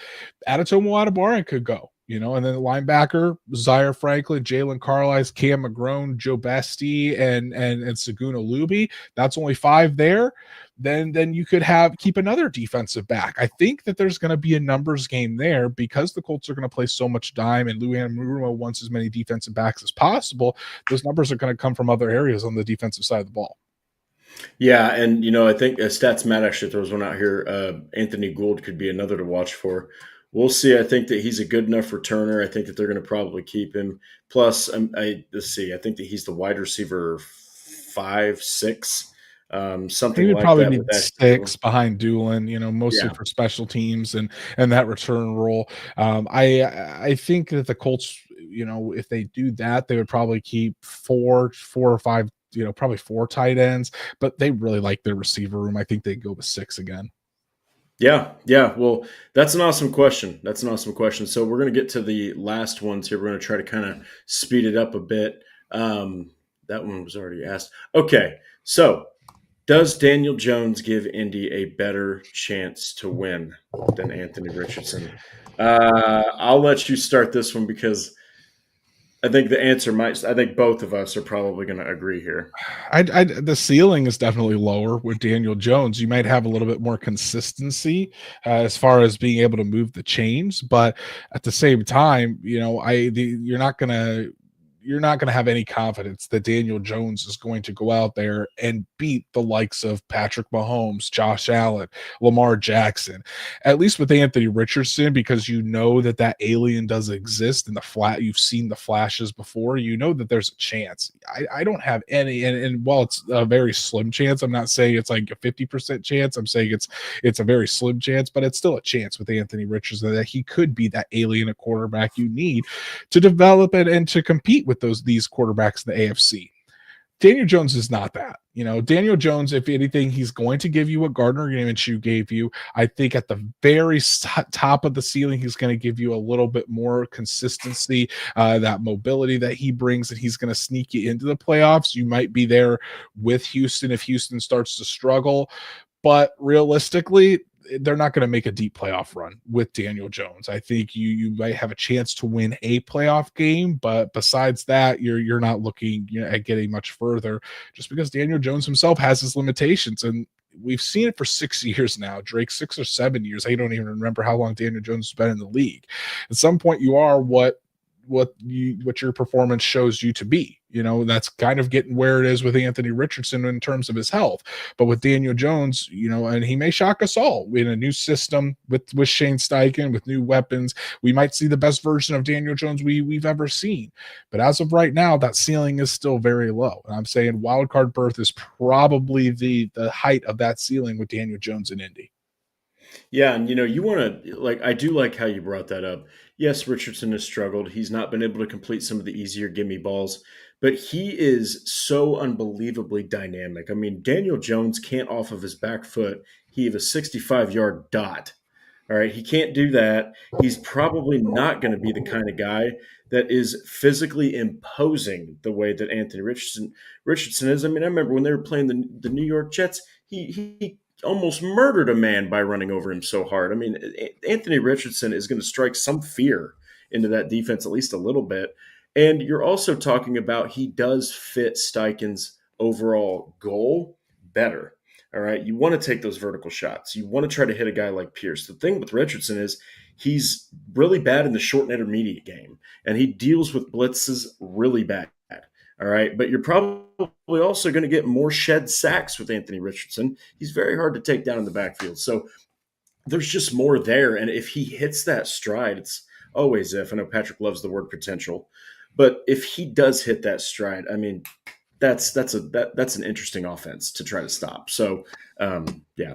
Adetomo Adebaware could go. And then the linebacker, Zaire Franklin, Jalen Carlisle, Cam McGrone, Joe Besti, and Saguna Luby. That's only 5 there. Then you could keep another defensive back. I think that there's going to be a numbers game there because the Colts are going to play so much dime and Lou Anarumo wants as many defensive backs as possible. Those numbers are going to come from other areas on the defensive side of the ball. Yeah, and I think Stats Matt actually throws one out here. Anthony Gould could be another to watch for. We'll see. I think that he's a good enough returner. I think that they're going to probably keep him. Plus, let's see. I think that he's the wide receiver 5, 6, something He would like probably that. need 6 behind Doolin, mostly for special teams and that return role. I think that the Colts, if they do that, they would probably keep 4 or 5, probably 4 tight ends, but they really like their receiver room. I think they go with 6 again. Yeah. Well, that's an awesome question. So we're going to get to the last ones here. We're going to try to kind of speed it up a bit. That one was already asked. Okay. So does Daniel Jones give Indy a better chance to win than Anthony Richardson? I'll let you start this one because I think the answer I think both of us are probably going to agree here. The ceiling is definitely lower with Daniel Jones. You might have a little bit more consistency as far as being able to move the chains, but at the same time, you're not going to you're not going to have any confidence that Daniel Jones is going to go out there and beat the likes of Patrick Mahomes, Josh Allen, Lamar Jackson. At least with Anthony Richardson, because you know that that alien does exist in the flat. You've seen the flashes before. You know that there's a chance. I don't have any, and while it's a very slim chance, I'm not saying it's like a 50% chance. I'm saying it's a very slim chance, but it's still a chance with Anthony Richardson that he could be that alien at quarterback you need to develop and to compete with these quarterbacks in the AFC. Daniel Jones is not that. Daniel Jones, if anything, he's going to give you what Gardner Minshew gave you. I think at the very top of the ceiling, he's going to give you a little bit more consistency, that mobility that he brings, and he's going to sneak you into the playoffs. You might be there with Houston if Houston starts to struggle, but realistically, they're not going to make a deep playoff run with Daniel Jones. I think you might have a chance to win a playoff game, but besides that, you're not looking at getting much further, just because Daniel Jones himself has his limitations, and we've seen it for 6 years now. Drake, 6 or 7 years. I don't even remember how long Daniel Jones has been in the league. At some point, you are what your performance shows you to be. That's kind of getting where it is with Anthony Richardson in terms of his health. But with Daniel Jones, and he may shock us all in a new system with Shane Steichen, with new weapons. We might see the best version of Daniel Jones we've ever seen. But as of right now, that ceiling is still very low. And I'm saying wild card berth is probably the height of that ceiling with Daniel Jones in Indy. Yeah, and you want to I do like how you brought that up. Yes, Richardson has struggled. He's not been able to complete some of the easier gimme balls, but he is so unbelievably dynamic. I mean, Daniel Jones can't off of his back foot heave a 65-yard dot. All right, he can't do that. He's probably not going to be the kind of guy that is physically imposing the way that Anthony Richardson is. I mean, I remember when they were playing the New York Jets, he almost murdered a man by running over him so hard. I mean, Anthony Richardson is going to strike some fear into that defense at least a little bit. And you're also talking about he does fit Steichen's overall goal better. All right. You want to take those vertical shots. You want to try to hit a guy like Pierce. The thing with Richardson is he's really bad in the short and intermediate game, and he deals with blitzes really bad. All right. But you're probably also going to get more shed sacks with Anthony Richardson. He's very hard to take down in the backfield. So there's just more there. And if he hits that stride, it's always if. I know Patrick loves the word potential. But if he does hit that stride, I mean, that's an interesting offense to try to stop. So, yeah.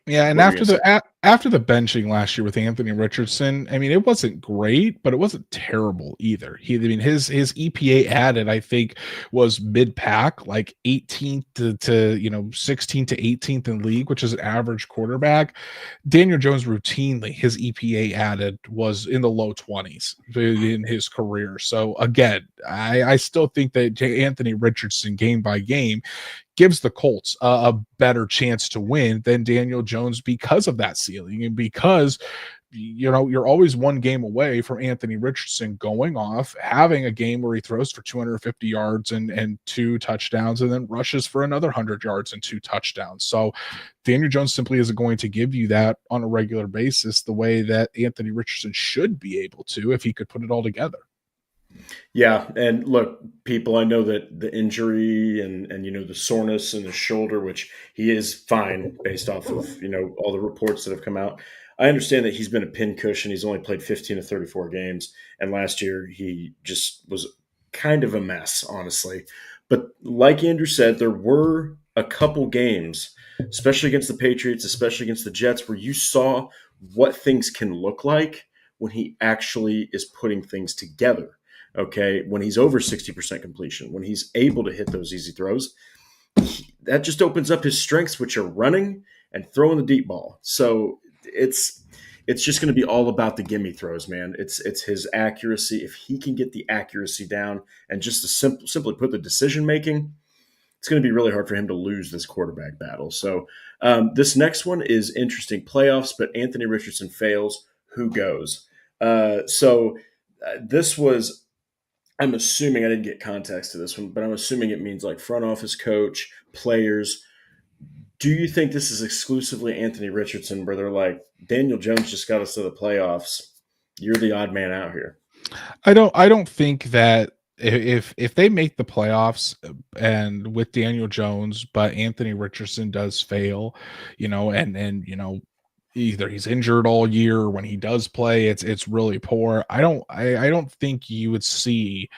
Yeah, and after the benching last year with Anthony Richardson, I mean, it wasn't great, but it wasn't terrible either. His EPA added, I think, was mid-pack, like 18th to 16th to 18th in league, which is an average quarterback. Daniel Jones routinely, his EPA added was in the low 20s in his career. So again, I still think that Anthony Richardson, game by game, gives the Colts a better chance to win than Daniel Jones because of that ceiling, and because you're always one game away from Anthony Richardson going off, having a game where he throws for 250 yards and 2 touchdowns, and then rushes for another 100 yards and 2 touchdowns. So Daniel Jones simply isn't going to give you that on a regular basis the way that Anthony Richardson should be able to if he could put it all together. Yeah, and look, people, I know that the injury and the soreness in the shoulder, which he is fine based off of all the reports that have come out. I understand that he's been a pincushion. He's only played 15 to 34 games, and last year he just was kind of a mess, honestly. But like Andrew said, there were a couple games, especially against the Patriots, especially against the Jets, where you saw what things can look like when he actually is putting things together. Okay, when he's over 60% completion, when he's able to hit those easy throws, that just opens up his strengths, which are running and throwing the deep ball. So it's just going to be all about the gimme throws, man. It's his accuracy. If he can get the accuracy down and just to simply put the decision making, it's going to be really hard for him to lose this quarterback battle. So this next one is interesting. Playoffs, but Anthony Richardson fails. Who goes? This was. I'm assuming, I didn't get context to this one, but I'm assuming it means like front office coach, players. Do you think this is exclusively Anthony Richardson, where they're like, Daniel Jones just got us to the playoffs? You're the odd man out here. I don't think that if they make the playoffs and with Daniel Jones, but Anthony Richardson does fail, and either he's injured all year or when he does play, it's really poor. I don't think you would see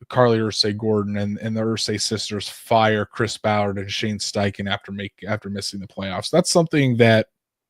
Carly Ursay Gordon and the Ursay sisters fire Chris Ballard and Shane Steichen after missing the playoffs. That's something that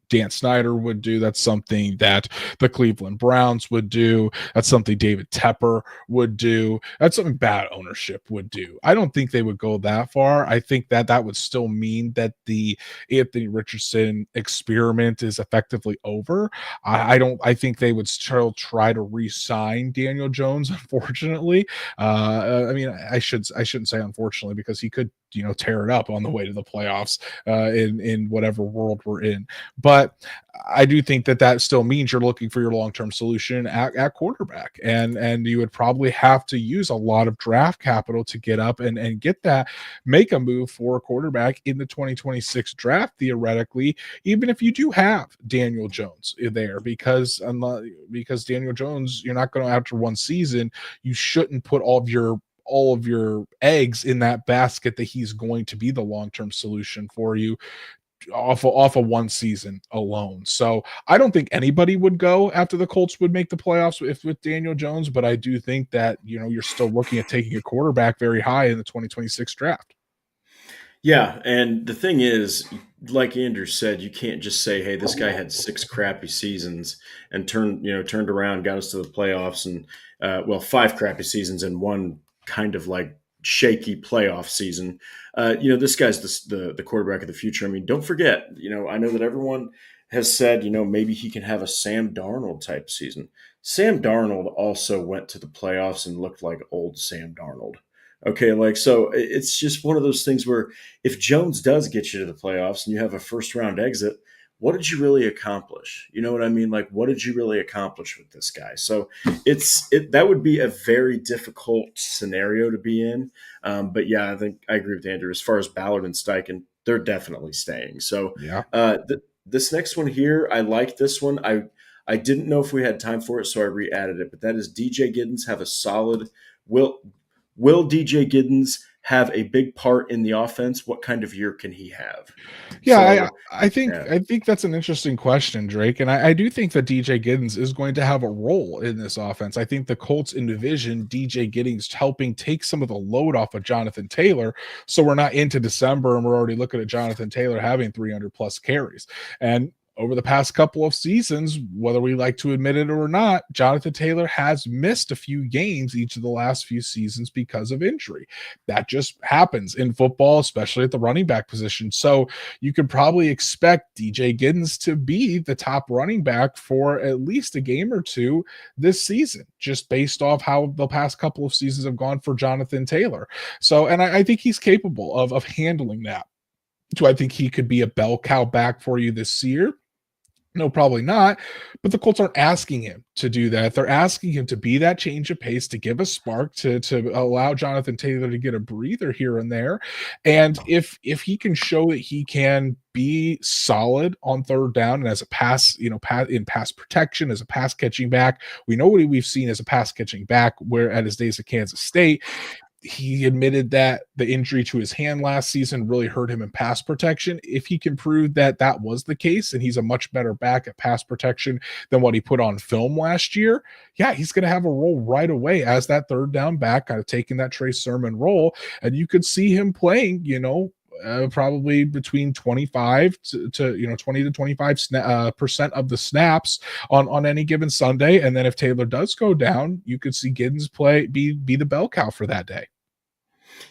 Dan Snyder would do. That's something that the Cleveland Browns would do. That's something David Tepper would do. That's something bad ownership would do. I don't think they would go that far. I think that would still mean that the Anthony Richardson experiment is effectively over. I think they would still try to re-sign Daniel Jones, unfortunately. I mean, I shouldn't say unfortunately, because he could, tear it up on the way to the playoffs in whatever world we're in. But I do think that still means you're looking for your long-term solution at quarterback, and you would probably have to use a lot of draft capital to get up and get that, make a move for a quarterback in the 2026 draft, theoretically, even if you do have Daniel Jones there, because Daniel Jones, you're not going to, after one season, you shouldn't put all of your eggs in that basket that he's going to be the long-term solution for you off of one season alone. So I don't think anybody would go after the Colts would make the playoffs with Daniel Jones, but I do think that, you're still looking at taking a quarterback very high in the 2026 draft. Yeah, and the thing is, like Andrew said, you can't just say, "Hey, this guy had 6 crappy seasons and turned around, got us to the playoffs, and 5 crappy seasons and one kind of like shaky playoff season." This guy's the quarterback of the future. I mean, don't forget, I know that everyone has said, maybe he can have a Sam Darnold type season. Sam Darnold also went to the playoffs and looked like old Sam Darnold. Okay, so it's just one of those things where if Jones does get you to the playoffs and you have a first round exit, what did you really accomplish? You know what I mean? Like, what did you really accomplish with this guy? So that would be a very difficult scenario to be in. But yeah, I think I agree with Andrew. As far as Ballard and Steichen, they're definitely staying. So Yeah. This next one here, I like this one. I didn't know if we had time for it, so I re-added it. But that is DJ Giddens have a solid Will DJ Giddens have a big part in the offense? What kind of year can he have? Yeah, So, I think yeah. I think that's an interesting question, Drake. And I do think that DJ Giddens is going to have a role in this offense. I think the Colts envision DJ Giddens helping take some of the load off of Jonathan Taylor. So we're not into December and we're already looking at Jonathan Taylor having 300 plus carries. And over the past couple of seasons, whether we like to admit it or not, Jonathan Taylor has missed a few games each of the last few seasons because of injury. That just happens in football, especially at the running back position. So you could probably expect DJ Giddens to be the top running back for at least a game or two this season, just based off how the past couple of seasons have gone for Jonathan Taylor. So, and I think he's capable of handling that. Do I think he could be a bell cow back for you this year? No, probably not. But the Colts aren't asking him to do that. They're asking him to be that change of pace, to give a spark, to allow Jonathan Taylor to get a breather here and there. And if he can show that he can be solid on third down and as a pass, in pass protection, as a pass catching back, we know what we've seen as a pass catching back where at his days at Kansas State. He admitted that the injury to his hand last season really hurt him in pass protection. If he can prove that was the case and he's a much better back at pass protection than what he put on film last year, yeah, he's going to have a role right away as that third down back, kind of taking that Trey Sermon role. And you could see him playing, probably between 25 to 20 to 25 percent of the snaps on any given Sunday. And then if Taylor does go down, you could see Giddens be the bell cow for that day.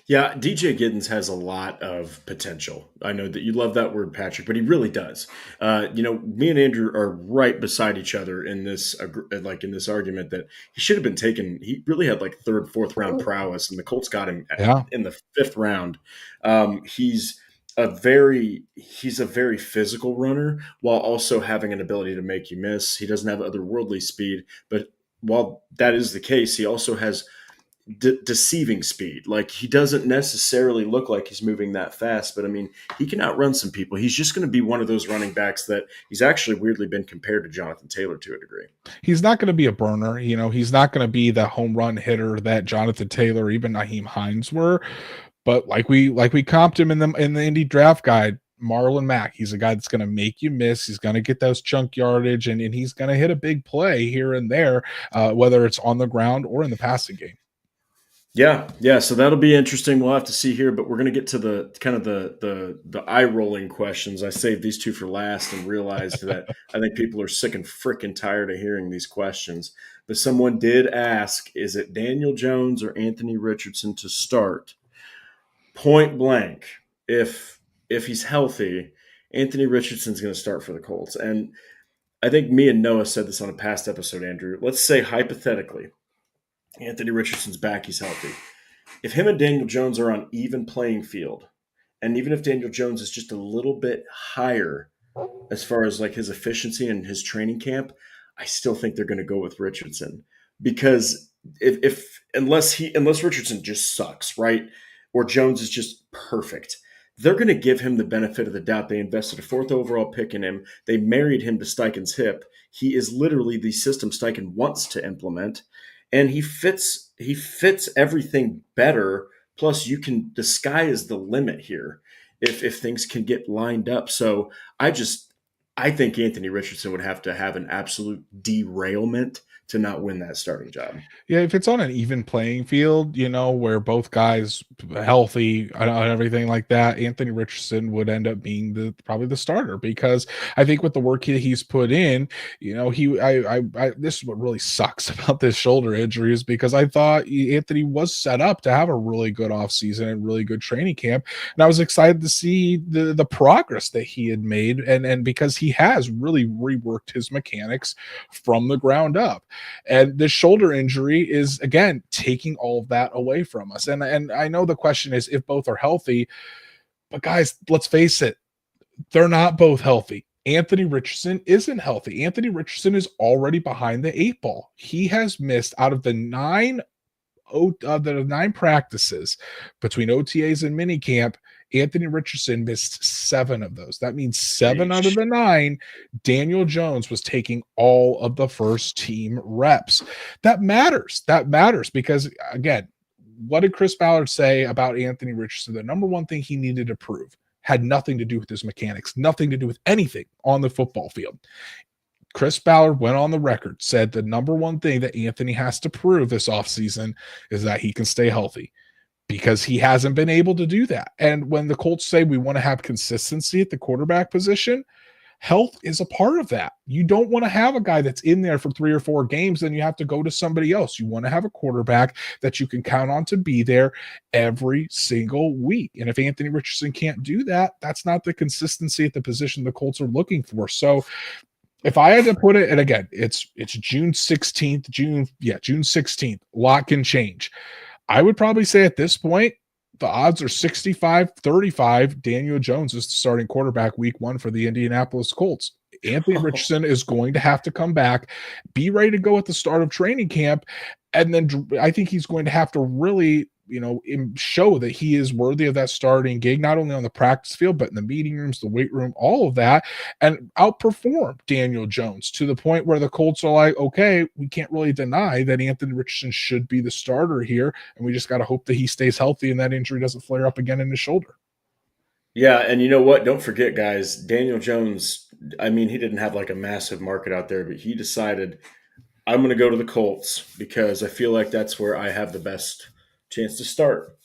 Yeah, DJ Giddens has a lot of potential. I know that you love that word, Patrick, but he really does. Me and Andrew are right beside each other in this, in this argument that he should have been taken. He really had like third, fourth round prowess, and the Colts got him in the 5th round. He's a very physical runner while also having an ability to make you miss. He doesn't have otherworldly speed, but while that is the case, he also has deceiving speed. Like, he doesn't necessarily look like he's moving that fast, but I mean, he can outrun some people. He's just going to be one of those running backs that he's actually weirdly been compared to Jonathan Taylor to a degree. He's not going to be a burner. He's not going to be the home run hitter that Jonathan Taylor, or even Naheem Hines were. But like we comped him in the Indy draft guide, Marlon Mack. He's a guy that's going to make you miss. He's going to get those chunk yardage, and he's going to hit a big play here and there, whether it's on the ground or in the passing game. Yeah. So that'll be interesting. We'll have to see here, but we're going to get to the kind of the eye rolling questions. I saved these two for last and realized that I think people are sick and freaking tired of hearing these questions. But someone did ask, is it Daniel Jones or Anthony Richardson to start? Point blank, if he's healthy, Anthony Richardson's going to start for the Colts. And I think me and Noah said this on a past episode, Andrew. Let's say hypothetically, Anthony Richardson's back, he's healthy. If him and Daniel Jones are on even playing field, and even if Daniel Jones is just a little bit higher as far as like his efficiency and his training camp, I still think they're going to go with Richardson, because if unless Richardson just sucks, right? Or Jones is just perfect, they're going to give him the benefit of the doubt. They invested a 4th overall pick in him. They married him to Steichen's hip. He is literally the system Steichen wants to implement. And he fits everything better. Plus, the sky is the limit here if things can get lined up. So I think Anthony Richardson would have to have an absolute derailment to not win that starting job. Yeah, if it's on an even playing field, where both guys healthy and everything like that, Anthony Richardson would end up being probably the starter, because I think with the work he's put in, this is what really sucks about this shoulder injury, is because I thought Anthony was set up to have a really good offseason and really good training camp, and I was excited to see the progress that he had made, and because he has really reworked his mechanics from the ground up. And this shoulder injury is, again, taking all of that away from us. And I know the question is if both are healthy, but guys, let's face it, they're not both healthy. Anthony Richardson isn't healthy. Anthony Richardson is already behind the 8 ball. He has missed out of the 9 practices between OTAs and minicamp. Anthony Richardson missed 7 of those. That means 7 out of the 9, Daniel Jones was taking all of the first team reps. That matters. Because, again, what did Chris Ballard say about Anthony Richardson? The number one thing he needed to prove had nothing to do with his mechanics, nothing to do with anything on the football field. Chris Ballard went on the record, said the number one thing that Anthony has to prove this offseason is that he can stay healthy, because he hasn't been able to do that. And when the Colts say we want to have consistency at the quarterback position, health is a part of that. You don't want to have a guy that's in there for 3 or 4 games, then you have to go to somebody else. You want to have a quarterback that you can count on to be there every single week. And if Anthony Richardson can't do that, that's not the consistency at the position the Colts are looking for. So if I had to put it, and again, it's June 16th, June 16th, a lot can change. I would probably say at this point, the odds are 65-35. Daniel Jones is the starting quarterback week 1 for the Indianapolis Colts. Anthony Richardson is going to have to come back, be ready to go at the start of training camp. And then I think he's going to have to really, show that he is worthy of that starting gig, not only on the practice field, but in the meeting rooms, the weight room, all of that, and outperform Daniel Jones to the point where the Colts are like, okay, we can't really deny that Anthony Richardson should be the starter here. And we just got to hope that he stays healthy and that injury doesn't flare up again in his shoulder. Yeah, and you know what? Don't forget, guys, Daniel Jones, I mean, he didn't have like a massive market out there, but he decided, I'm going to go to the Colts because I feel like that's where I have the best chance to start.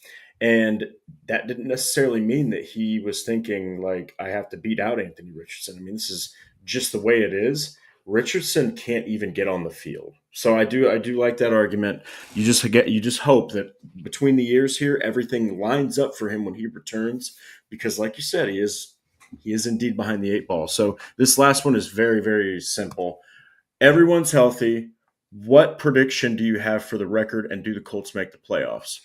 And that didn't necessarily mean that he was thinking like, I have to beat out Anthony Richardson. I mean, this is just the way it is. Richardson can't even get on the field. So I do like that argument. You just hope that between the years here, everything lines up for him when he returns, because like you said, he is indeed behind the 8 ball. So this last one is very, very simple. Everyone's healthy. What prediction do you have for the record, and do the Colts make the playoffs?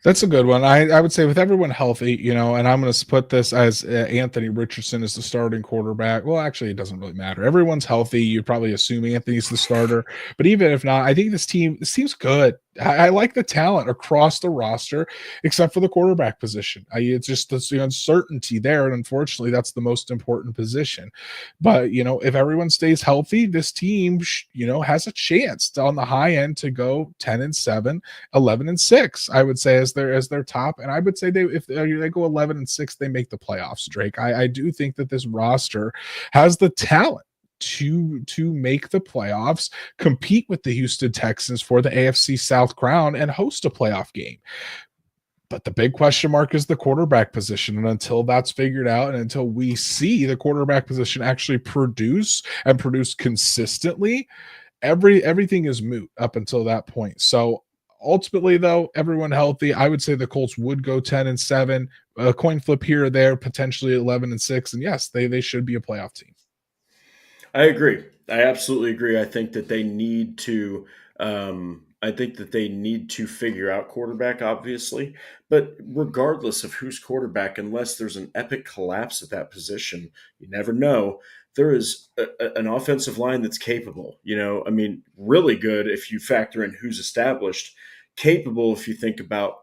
That's a good one. I would say with everyone healthy, and I'm going to put this as Anthony Richardson is the starting quarterback. Well, actually, it doesn't really matter. Everyone's healthy. You'd probably assume Anthony's the starter, but even if not, I think this team's good. I like the talent across the roster, except for the quarterback position. It's just the uncertainty there, and unfortunately, that's the most important position. But if everyone stays healthy, this team, has a chance on the high end to go 10-7, 11-6. I would say as their top, and I would say if they go 11-6, they make the playoffs. Drake, I do think that this roster has the talent to make the playoffs, compete with the Houston Texans for the AFC South crown, and host a playoff game. But the big question mark is the quarterback position. And until that's figured out, and until we see the quarterback position actually produce consistently, everything is moot up until that point. So ultimately, though, everyone healthy, I would say the Colts would go 10-7, a coin flip here or there, potentially 11-6. And yes, they should be a playoff team. I agree. I absolutely agree. I think that they need to. I think that they need to figure out quarterback, obviously, but regardless of who's quarterback, unless there's an epic collapse at that position, you never know. There is an offensive line that's capable. I mean, really good if you factor in who's established. Capable if you think about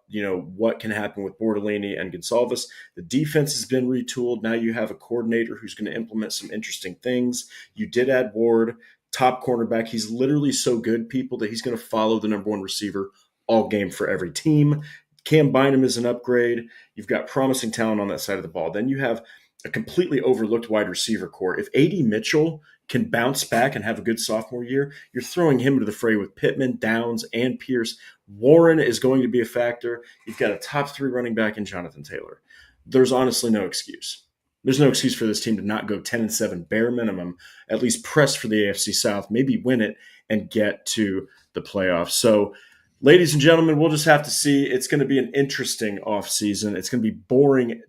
what can happen with Bortolini and Gonsalves. The defense has been retooled. Now you have a coordinator who's going to implement some interesting things. You did add Ward, top cornerback. He's literally so good, people, that he's going to follow the number one receiver all game for every team. Cam Bynum is an upgrade. You've got promising talent on that side of the ball. Then you have a completely overlooked wide receiver core. If A.D. Mitchell can bounce back and have a good sophomore year, you're throwing him into the fray with Pittman, Downs, and Pierce. Warren is going to be a factor. You've got a top 3 running back in Jonathan Taylor. There's honestly no excuse. There's no excuse for this team to not go 10-7 bare minimum, at least press for the AFC South, maybe win it and get to the playoffs. So, ladies and gentlemen, we'll just have to see. It's going to be an interesting offseason. It's going to be boring.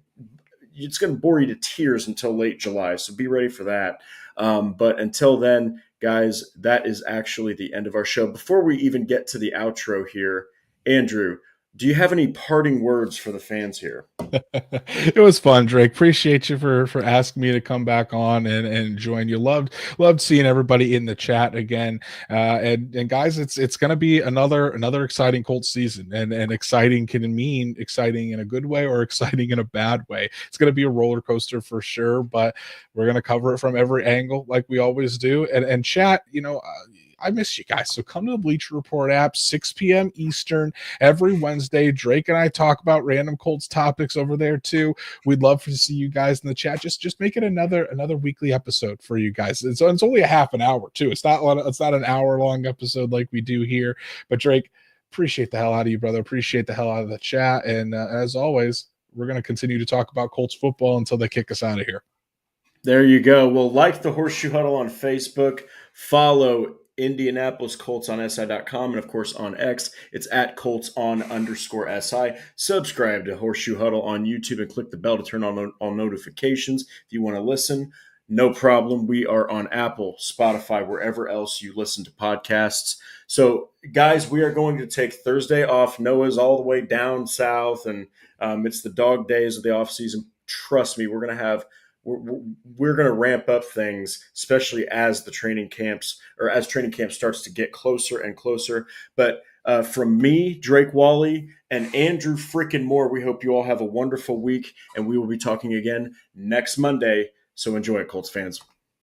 It's going to bore you to tears until late July, so be ready for that. But until then, guys, that is actually the end of our show. Before we even get to the outro here, Andrew, do you have any parting words for the fans here? It was fun, Drake. Appreciate you for asking me to come back on and join you. Loved seeing everybody in the chat again. And guys, it's gonna be another exciting Colts season. And exciting can mean exciting in a good way or exciting in a bad way. It's gonna be a roller coaster for sure, but we're gonna cover it from every angle like we always do. And chat, I miss you guys. So come to the Bleacher Report app, 6 p.m. Eastern every Wednesday. Drake and I talk about random Colts topics over there too. We'd love to see you guys in the chat. Just make it another weekly episode for you guys. It's only a half an hour too. It's not an hour long episode like we do here. But Drake, appreciate the hell out of you, brother. Appreciate the hell out of the chat. And as always, we're going to continue to talk about Colts football until they kick us out of here. There you go. Well, like the Horseshoe Huddle on Facebook, follow Indianapolis Colts on SI.com, and of course on X, it's at Colts_SI. Subscribe to Horseshoe Huddle on YouTube and click the bell to turn on all notifications. If you want to listen, no problem. We are on Apple, Spotify, wherever else you listen to podcasts. So, guys, we are going to take Thursday off. Noah's all the way down south, and it's the dog days of the offseason. Trust me, we're going to ramp up things, especially as training camp starts to get closer and closer. But from me, Drake Wally, and Andrew freaking Moore, we hope you all have a wonderful week, and we will be talking again next Monday. So enjoy it, Colts fans.